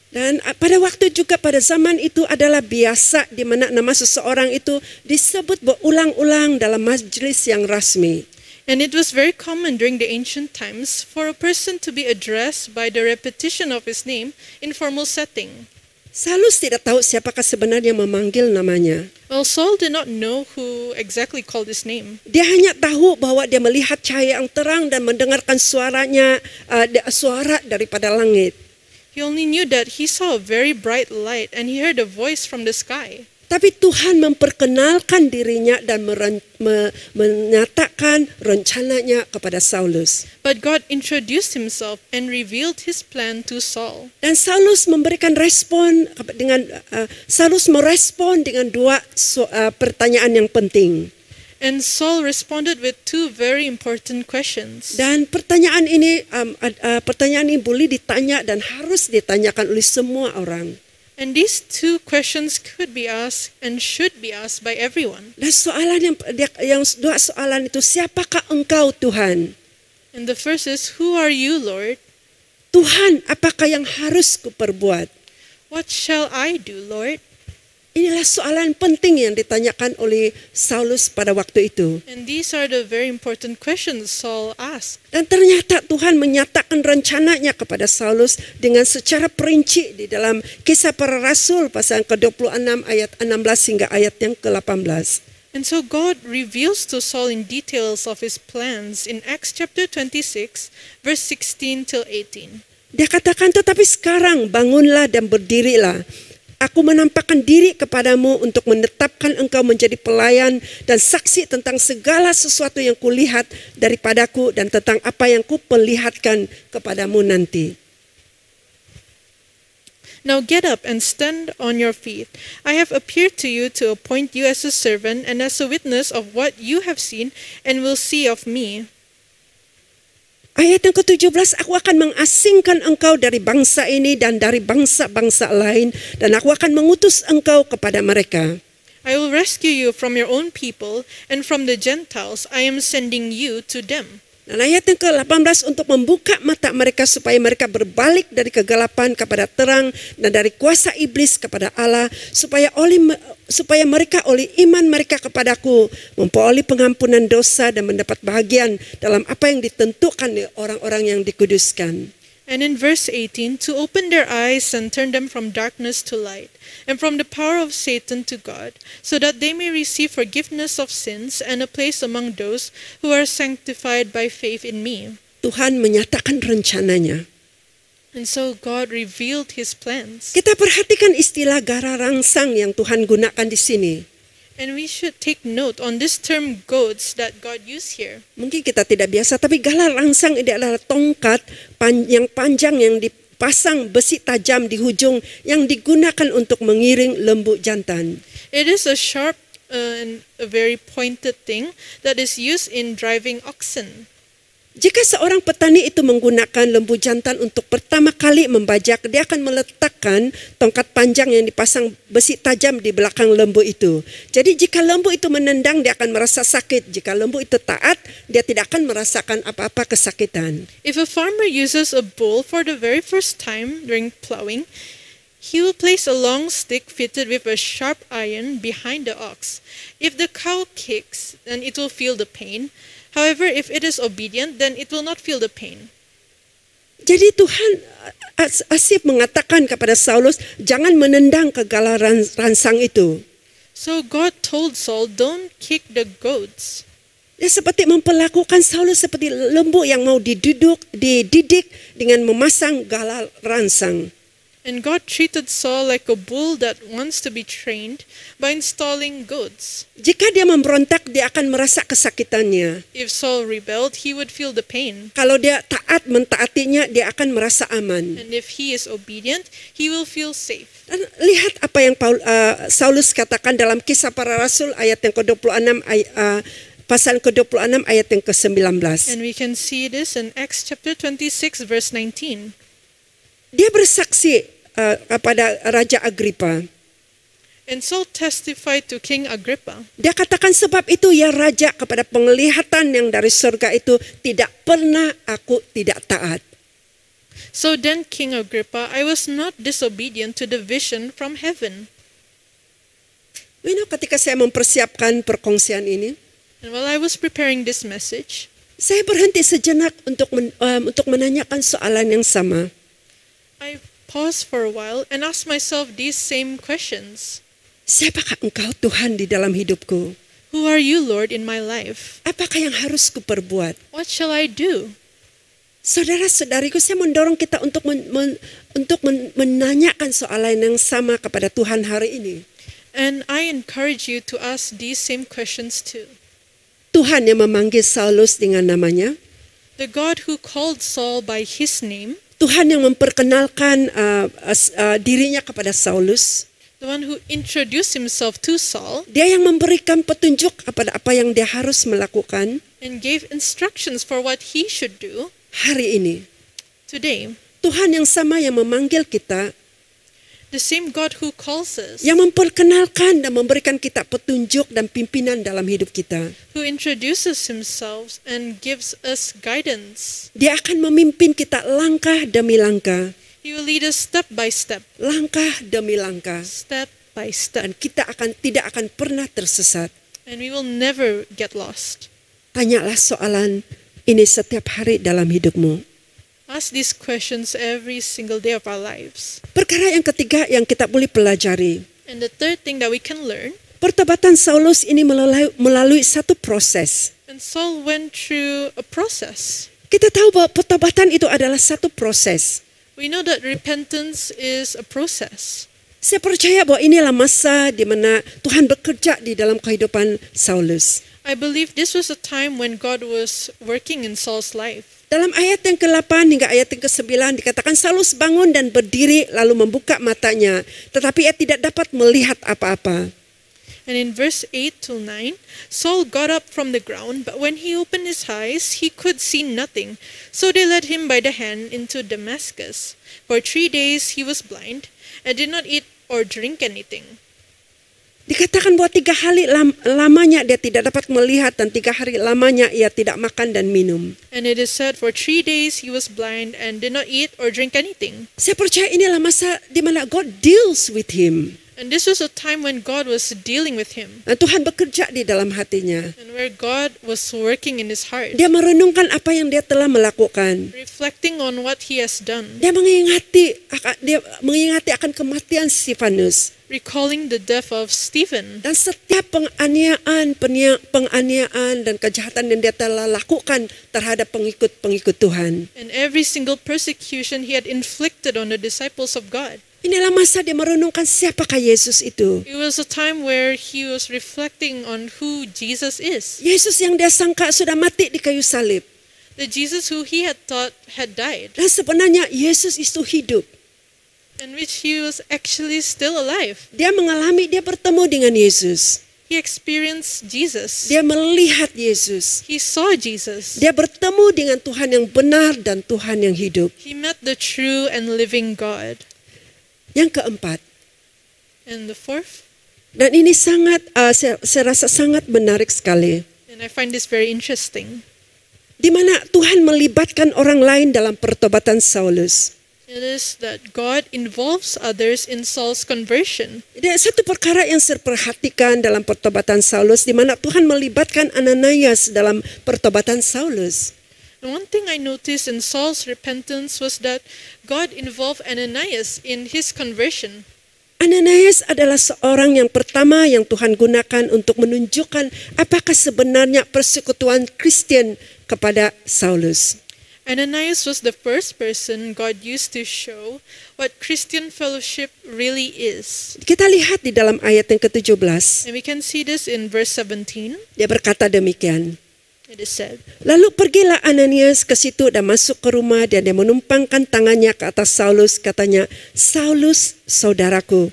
Dan pada waktu juga pada zaman itu adalah biasa di mana nama seseorang itu disebut berulang-ulang dalam majlis yang rasmi. And it was very common during the ancient times for a person to be addressed by the repetition of his name in formal setting. Saulus tidak tahu siapakah sebenarnya memanggil namanya. Well, Saul did not know who exactly called his name. Dia hanya tahu bahwa dia melihat cahaya yang terang dan mendengarkan suaranya, suara daripada langit. He only knew that he saw a very bright light and he heard a voice from the sky. Tapi Tuhan memperkenalkan dirinya dan menyatakan rencananya kepada Saulus. But God introduced himself and revealed his plan to Saul. Dan Saulus memberikan respon Saulus merespon dengan dua pertanyaan yang penting. And Saul responded with two very important questions. Dan pertanyaan ini boleh ditanya dan harus ditanyakan oleh semua orang. And these two questions could be asked and should be asked by everyone. Dan soalan yang dua soalan itu, siapakah engkau Tuhan? And the first is, who are you, Lord? Tuhan, apakah yang harus kuperbuat? What shall I do, Lord? Inilah soalan penting yang ditanyakan oleh Saulus pada waktu itu. And these are the very important questions Saul asked. Dan ternyata Tuhan menyatakan rencananya kepada Saulus dengan secara perinci di dalam Kisah Para Rasul pasal ke-26 ayat 16 hingga ayat yang ke-18. And so God reveals to Saul in details of his plans in Acts chapter 26, verse 16 till 18. Dia katakan, tetapi sekarang bangunlah dan berdirilah. Aku menampakkan diri kepadamu untuk menetapkan engkau menjadi pelayan dan saksi tentang segala sesuatu yang kulihat daripadaku dan tentang apa yang kuperlihatkan kepadamu nanti. Now get up and stand on your feet. I have appeared to you to appoint you as a servant and as a witness of what you have seen and will see of me. Ayat yang ke-17, aku akan mengasingkan engkau dari bangsa ini dan dari bangsa-bangsa lain, dan aku akan mengutus engkau kepada mereka. I will rescue you from your own people, and from the Gentiles I am sending you to them. Dan ayat yang ke-18, untuk membuka mata mereka supaya mereka berbalik dari kegelapan kepada terang dan dari kuasa iblis kepada Allah, supaya mereka oleh iman mereka kepadaku memperoleh pengampunan dosa dan mendapat bahagian dalam apa yang ditentukan oleh orang-orang yang dikuduskan. And in verse 18, to open their eyes and turn them from darkness to light, and from the power of Satan to God, so that they may receive forgiveness of sins and a place among those who are sanctified by faith in me. Tuhan menyatakan rencananya. And so God revealed his plans. Kita perhatikan istilah gara rangsang yang Tuhan gunakan di sini. And we should take note on this term goads that God used here. Mungkin kita tidak biasa, tapi galah rangsang ini adalah tongkat yang panjang yang dipasang besi tajam di hujung yang digunakan untuk mengiring lembu jantan. It is a sharp and a very pointed thing that is used in driving oxen. Jika seorang petani itu menggunakan lembu jantan untuk pertama kali membajak, dia akan meletakkan tongkat panjang yang dipasang besi tajam di belakang lembu itu. Jadi jika lembu itu menendang, dia akan merasa sakit. Jika lembu itu taat, dia tidak akan merasakan apa-apa kesakitan. If a farmer uses a bull for the very first time during plowing, he will place a long stick fitted with a sharp iron behind the ox. If the cow kicks, then it will feel the pain. However, if it is obedient, then it will not feel the pain. Jadi Tuhan Asif mengatakan kepada Saulus, jangan menendang kegala ransang itu. So God told Saul, don't kick the goats. Dia seperti memperlakukan Saulus seperti lembu yang mau dididik dengan memasang gala ransang. And God treated Saul like a bull that wants to be trained by installing goats. Jika dia memberontak, dia akan merasa kesakitannya. If Saul rebelled, he would feel the pain. Kalau dia taat mentaatinya, dia akan merasa aman. And if he is obedient, he will feel safe. Dan lihat apa yang Saulus katakan dalam Kisah Para Rasul ayat yang ke-26 pasal ke-26 ayat yang ke-19. And we can see this in Acts chapter 26 verse 19. Dia bersaksi kepada Raja Agripa. And Saul testified to King Agrippa. Dia katakan, sebab itu ya Raja, kepada penglihatan yang dari surga itu tidak pernah aku tidak taat. So then, King Agrippa, I was not disobedient to the vision from heaven. Ketika saya mempersiapkan perkongsian ini, And while I was preparing this message, saya berhenti sejenak untuk menanyakan soalan yang sama. I paused for a while and asked myself these same questions. Siapakah Engkau Tuhan di dalam hidupku? Who are you, Lord, in my life? Apakah yang harus kuperbuat? What shall I do? Saudara-saudariku, saya mendorong kita untuk menanyakan soalan yang sama kepada Tuhan hari ini. And I encourage you to ask these same questions too. Tuhan yang memanggil Saulus dengan namanya, The God who called Saul by his name, Tuhan yang memperkenalkan dirinya kepada Saulus, the one who introduced himself to Saul, dia yang memberikan petunjuk kepada apa yang dia harus melakukan and gave instructions for what he should do hari ini. today. Tuhan yang sama yang memanggil kita, The same God who calls us, yang memperkenalkan dan memberikan kita petunjuk dan pimpinan dalam hidup kita. who introduces himself and gives us guidance. Dia akan memimpin kita langkah demi langkah, He will lead us step by step, langkah demi langkah. step by step, Dan kita tidak akan pernah tersesat. and we will never get lost. Tanyalah soalan ini setiap hari dalam hidupmu. Ask these questions every single day of our lives. Perkara yang ketiga yang kita boleh pelajari, And the third thing that we can learn, pertobatan Saulus ini melalui satu proses. and Saul went through a process. Kita tahu bahwa pertobatan itu adalah satu proses. We know that repentance is a process. Saya percaya bahwa inilah masa di mana Tuhan bekerja di dalam kehidupan Saulus. I believe this was a time when God was working in Saul's life. Dalam ayat yang ke-8 hingga ayat yang ke-9 dikatakan Saulus bangun dan berdiri lalu membuka matanya, tetapi ia tidak dapat melihat apa-apa. And in verse 8 till 9, Saul got up from the ground, but when he opened his eyes, he could see nothing. So they led him by the hand into Damascus. For 3 days he was blind, and did not eat or drink anything. Dikatakan bahwa 3 hari lamanya dia tidak dapat melihat dan 3 hari lamanya ia tidak makan dan minum. And it is said, for 3 days he was blind and did not eat or drink anything. Saya percaya inilah masa di mana God deals with him. And this was a time when God was dealing with him, Dan Tuhan bekerja di dalam hatinya. and where God was working in his heart, Dia merenungkan apa yang dia telah melakukan. reflecting on what he has done, Dia mengingati akan kematian Stefanus. recalling the death of Stephen, Dan setiap penganiayaan dan kejahatan yang dia telah lakukan terhadap pengikut-pengikut Tuhan. and every single persecution he had inflicted on the disciples of God. Inilah masa dia merenungkan siapakah Yesus itu. It was a time where he was reflecting on who Jesus is. Yesus yang dia sangka sudah mati di kayu salib. The Jesus who he had thought had died, Dan sebenarnya Yesus itu hidup. and which he was actually still alive. Dia bertemu dengan Yesus. He experienced Jesus. Dia melihat Yesus. He saw Jesus. Dia bertemu dengan Tuhan yang benar dan Tuhan yang hidup. He met the true and living God. Yang keempat, And the fourth, dan ini sangat, saya rasa sangat menarik sekali, and I find this very interesting, di mana Tuhan melibatkan orang lain dalam pertobatan Saulus. it is that God involves others in Saul's conversion. Ada satu perkara yang saya perhatikan dalam pertobatan Saulus, di mana Tuhan melibatkan Ananias dalam pertobatan Saulus. And one thing I noticed in Saul's repentance was that God involved Ananias in his conversion. Ananias adalah seorang yang pertama yang Tuhan gunakan untuk menunjukkan apakah sebenarnya persekutuan Kristen kepada Saulus. Ananias was the first person God used to show what Christian fellowship really is. Kita lihat di dalam ayat yang ke-17, And we can see this in verse 17. dia berkata demikian. It is said, Lalu pergilah Ananias ke situ dan masuk ke rumah dan dia menumpangkan tangannya ke atas Saulus, katanya, Saulus, saudaraku,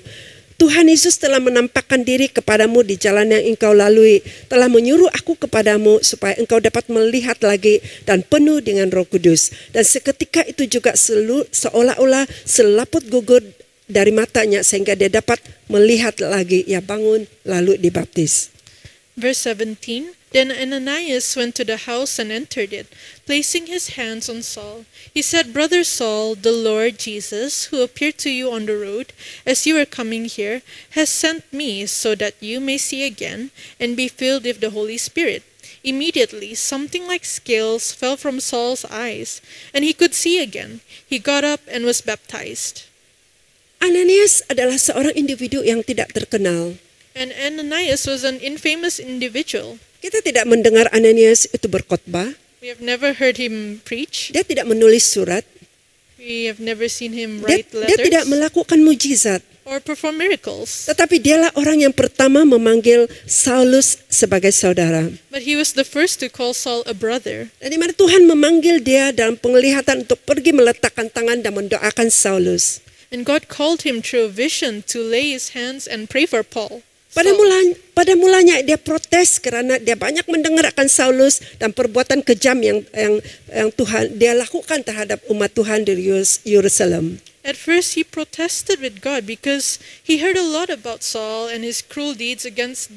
Tuhan Yesus telah menampakkan diri kepadamu di jalan yang engkau lalui, telah menyuruh aku kepadamu supaya engkau dapat melihat lagi dan penuh dengan Roh Kudus. Dan seketika itu juga seolah-olah selaput gugur dari matanya sehingga dia dapat melihat lagi. Ia bangun lalu dibaptis. verse 17, Then Ananias went to the house and entered it. Placing his hands on Saul, he said, Brother Saul, the Lord Jesus, who appeared to you on the road as you were coming here, has sent me so that you may see again and be filled with the Holy Spirit. Immediately, something like scales fell from Saul's eyes, and he could see again. He got up and was baptized. Ananias adalah seorang individu yang tidak terkenal. And Ananias was an infamous individual. Kita tidak mendengar Ananias itu berkhotbah. We have never heard him preach. Dia tidak menulis surat. We have never seen him Dia write tidak letters melakukan mujizat. or perform miracles. Tetapi dialah orang yang pertama memanggil Saulus sebagai saudara. But he was the first to call Saul a brother. Dan di mana Tuhan memanggil dia dalam penglihatan untuk pergi meletakkan tangan dan mendoakan Saulus. And God called him through a vision to lay his hands and pray for Paul. Pada mulanya dia protes karena dia banyak mendengar akan Saulus dan perbuatan kejam yang Tuhan dia lakukan terhadap umat Tuhan di Yerusalem. At first he protested with God because he heard a lot about Saul and his cruel deeds against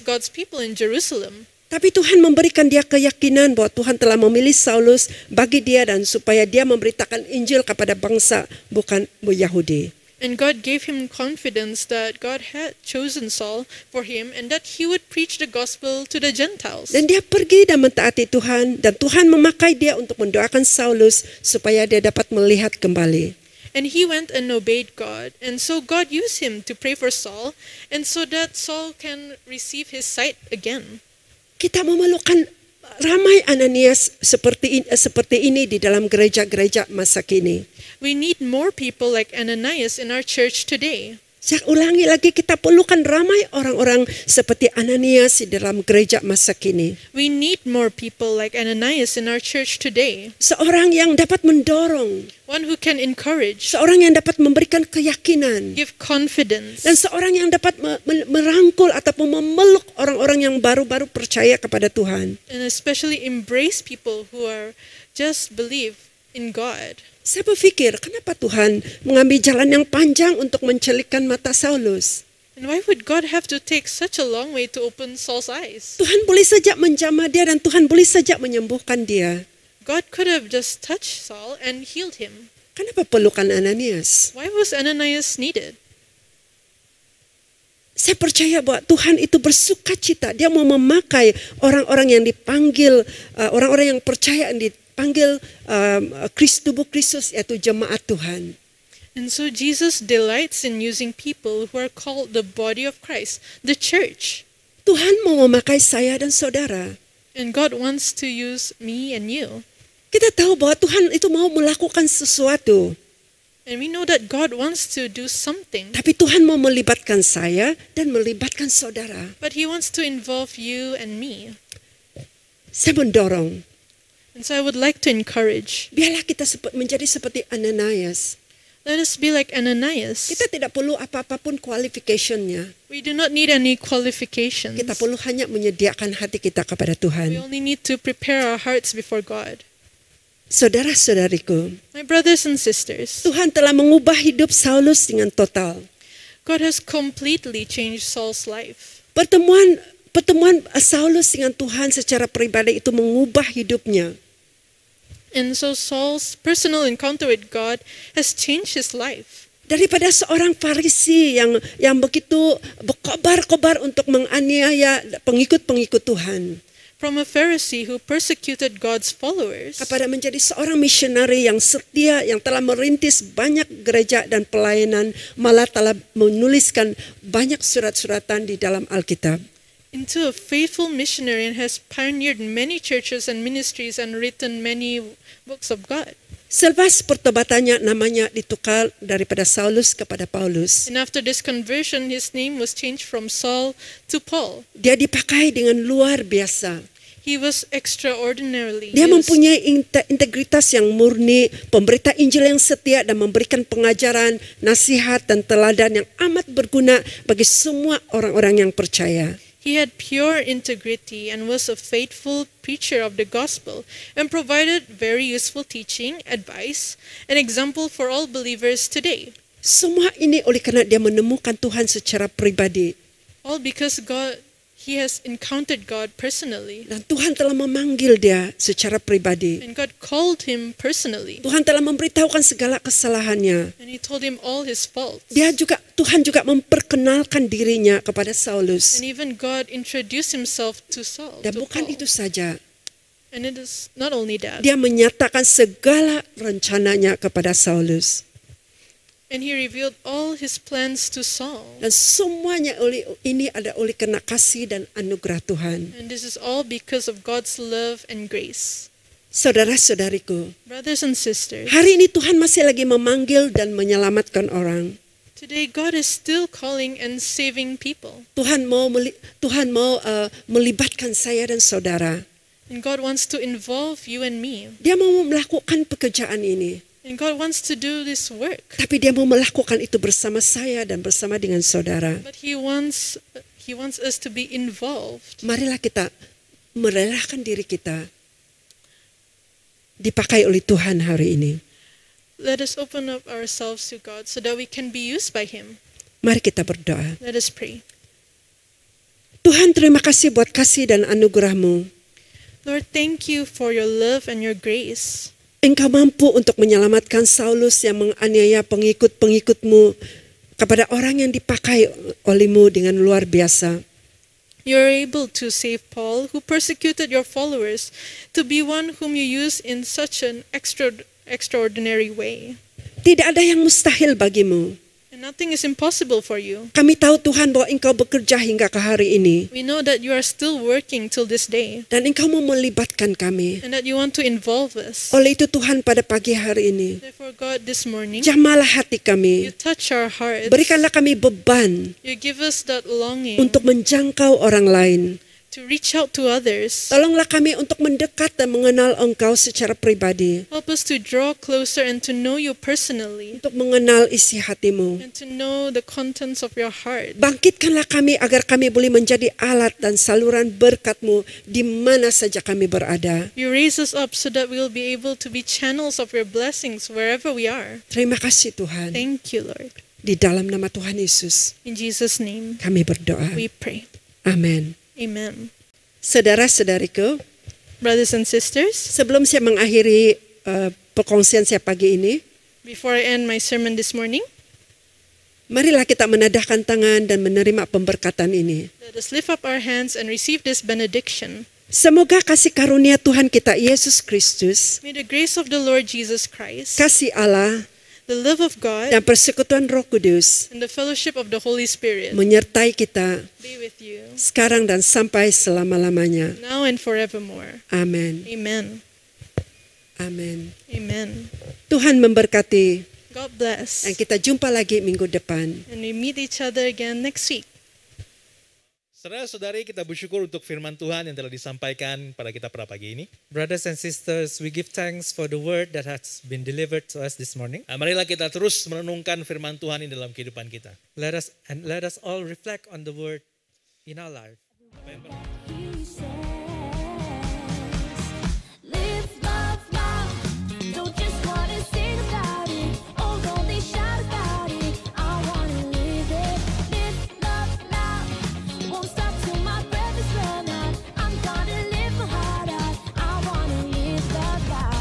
God's people in Jerusalem. Tapi Tuhan memberikan dia keyakinan bahwa Tuhan telah memilih Saulus bagi dia dan supaya dia memberitakan Injil kepada bangsa bukan Yahudi. And God gave him confidence that God had chosen Saul for him and that he would preach the gospel to the Gentiles. Dan dia pergi dan mentaati Tuhan dan Tuhan memakai dia untuk mendoakan Saulus supaya dia dapat melihat kembali. And he went and obeyed God. And so God used him to pray for Saul and so that Saul can receive his sight again. Kita memerlukan ramai Ananias seperti ini di dalam gereja-gereja masa kini. We need more people like Ananias in our church today. Saya ulangi lagi, kita perlukan ramai orang-orang seperti Ananias di dalam gereja masa kini. We need more people like Ananias in our church today. Seorang yang dapat mendorong, One who can encourage, seorang yang dapat memberikan keyakinan, give confidence, dan seorang yang dapat merangkul ataupun memeluk orang-orang yang baru-baru percaya kepada Tuhan. and especially embrace people who are just believe in God. Saya berpikir, kenapa Tuhan mengambil jalan yang panjang untuk mencelikkan mata Saulus? And why would God have to take such a long way to open Saul's eyes? Tuhan boleh saja menjamah dia dan Tuhan boleh saja menyembuhkan dia. God could have just touched Saul and healed him. Kenapa perlukan Ananias? Why was Ananias needed? Saya percaya bahwa Tuhan itu bersuka cita. Dia mau memakai orang-orang yang dipanggil, orang-orang yang percaya yang dipanggil tubuh Kristus, yaitu jemaat Tuhan. And so Jesus delights in using people who are called the body of Christ, the church. Tuhan mau memakai saya dan saudara. And God wants to use me and you. Kita tahu bahwa Tuhan itu mau melakukan sesuatu. And we know that God wants to do something, Tapi Tuhan mau melibatkan saya dan melibatkan saudara. but He wants to involve you and me. Saya mendorong, And so I would like to encourage, biarlah kita menjadi seperti Ananias. Let us be like Ananias. Kita tidak perlu apa-apapun qualification-nya. We do not need any qualifications. Kita perlu hanya menyediakan hati kita kepada We Tuhan. only need to prepare our hearts before God. Saudara-saudariku, My brothers and sisters, Tuhan telah mengubah hidup Saulus dengan total. God has completely changed Saul's life. Pertemuan Saulus dengan Tuhan secara pribadi itu mengubah hidupnya. And so Saul's personal encounter with God has changed his life. Daripada seorang Farisi yang begitu berkobar-kobar untuk menganiaya pengikut-pengikut Tuhan, From a Pharisee who persecuted God's followers, kepada menjadi seorang misionari yang setia, yang telah merintis banyak gereja dan pelayanan, malah telah menuliskan banyak surat-suratan di dalam Alkitab. into a faithful missionary and has pioneered many churches and ministries and written many books of God. Selepas pertobatannya, namanya ditukar daripada Saulus kepada Paulus. And after this conversion, his name was changed from Saul to Paul. Dia dipakai dengan luar biasa. He was extraordinarily Dia used. mempunyai integritas yang murni, pemberita Injil yang setia dan memberikan pengajaran, nasihat dan teladan yang amat berguna bagi semua orang-orang yang percaya. He had pure integrity and was a faithful preacher of the gospel and provided very useful teaching, advice, and example for all believers today. Semua ini oleh karena dia menemukan Tuhan secara pribadi. All because he has encountered God personally. Dan Tuhan telah memanggil dia secara pribadi. And God called him personally. Tuhan telah memberitahukan segala kesalahannya. And he told him all his faults. Tuhan juga memperkenalkan dirinya kepada Saulus. And even God introduced himself to Saul. Dan to bukan Paul. itu saja. And it is not only that. Dia menyatakan segala rencananya kepada Saulus. And he revealed all his plans to Saul. Dan semuanya ini ada oleh karena kasih dan anugerah Tuhan. And this is all because of God's love and grace. Saudara-saudariku, Brothers and sisters, hari ini Tuhan masih lagi memanggil dan menyelamatkan orang. today God is still calling and saving people. Tuhan mau melibatkan saya dan saudara. And God wants to involve you and me. Dia mau melakukan pekerjaan ini. And God wants to do this work. Tapi dia mau melakukan itu bersama saya dan bersama dengan saudara. But He wants us to be involved. Marilah kita merelakan diri kita dipakai oleh Tuhan hari ini. Let us open up ourselves to God so that we can be used by Him. Mari kita berdoa. Let us pray. Tuhan, terima kasih buat kasih dan anugerah-Mu. Lord, thank you for your love and your grace. Engkau mampu untuk menyelamatkan Saulus yang menganiaya pengikut-pengikut-Mu kepada orang yang dipakai oleh-Mu dengan luar biasa. You are able to save Paul, who persecuted your followers, to be one whom you use in such an extraordinary way. Tidak ada yang mustahil bagimu. And nothing is impossible for you. Kami tahu Tuhan bahwa Engkau bekerja hingga ke hari ini. We know that you are still working till this day, Dan Engkau mau melibatkan kami. and that you want to involve us. Oleh itu Tuhan pada pagi hari ini, Therefore, God, this morning, jamalah hati you kami. touch our hearts. Berikanlah kami beban You give us that longing untuk menjangkau orang lain. to reach out to others. Tolonglah kami untuk mendekat dan mengenal Engkau secara pribadi. Help us to draw closer and to know you personally, Untuk mengenal isi hatimu. and to know the contents of your heart. Bangkitkanlah kami agar kami boleh menjadi alat dan saluran berkat-Mu di mana saja kami berada. You raise us up so that we will be able to be channels of your blessings wherever we are. Terima kasih Tuhan. Thank you, Lord. Di dalam nama Tuhan Yesus In Jesus' name, kami berdoa. we pray. Amin. Amen. Saudara-saudariku, Brothers and sisters, sebelum saya mengakhiri perkongsian saya pagi ini, before I end my sermon this morning, marilah kita menadahkan tangan dan menerima pemberkatan ini. let us lift up our hands and receive this benediction. Semoga kasih karunia Tuhan kita Yesus Kristus, May the grace of the Lord Jesus Christ, kasih Allah, the love of God, dan persekutuan Roh Kudus and the fellowship of the Holy Spirit menyertai kita be with you sekarang dan sampai selama-lamanya. now and forevermore. Amin. Amen. Amin. Amen. Tuhan memberkati. God bless. Dan kita jumpa lagi minggu depan. And we meet each other again next week. Saudara-saudari, kita bersyukur untuk firman Tuhan yang telah disampaikan pada kita pada pagi ini. Brothers and sisters, we give thanks for the word that has been delivered to us this morning. Marilah kita terus merenungkan firman Tuhan ini dalam kehidupan kita. Let us all reflect on the word in our life. He says, live, love, love. Don't just wanna sing about it, although they shout about it. I wanna live it. Live, love, love. Won't stop till my breath is run out. I'm gonna live my heart out. I wanna live, love, love.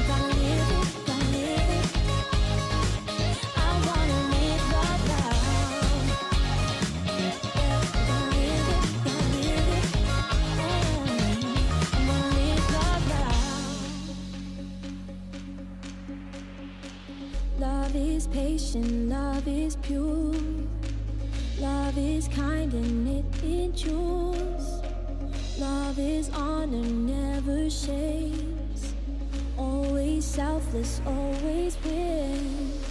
Gonna live it, gonna live it. I wanna live, love, love. Love is patient, love is pure. Love is kind and it endures. Love is honor, never shakes. Always selfless, always wins.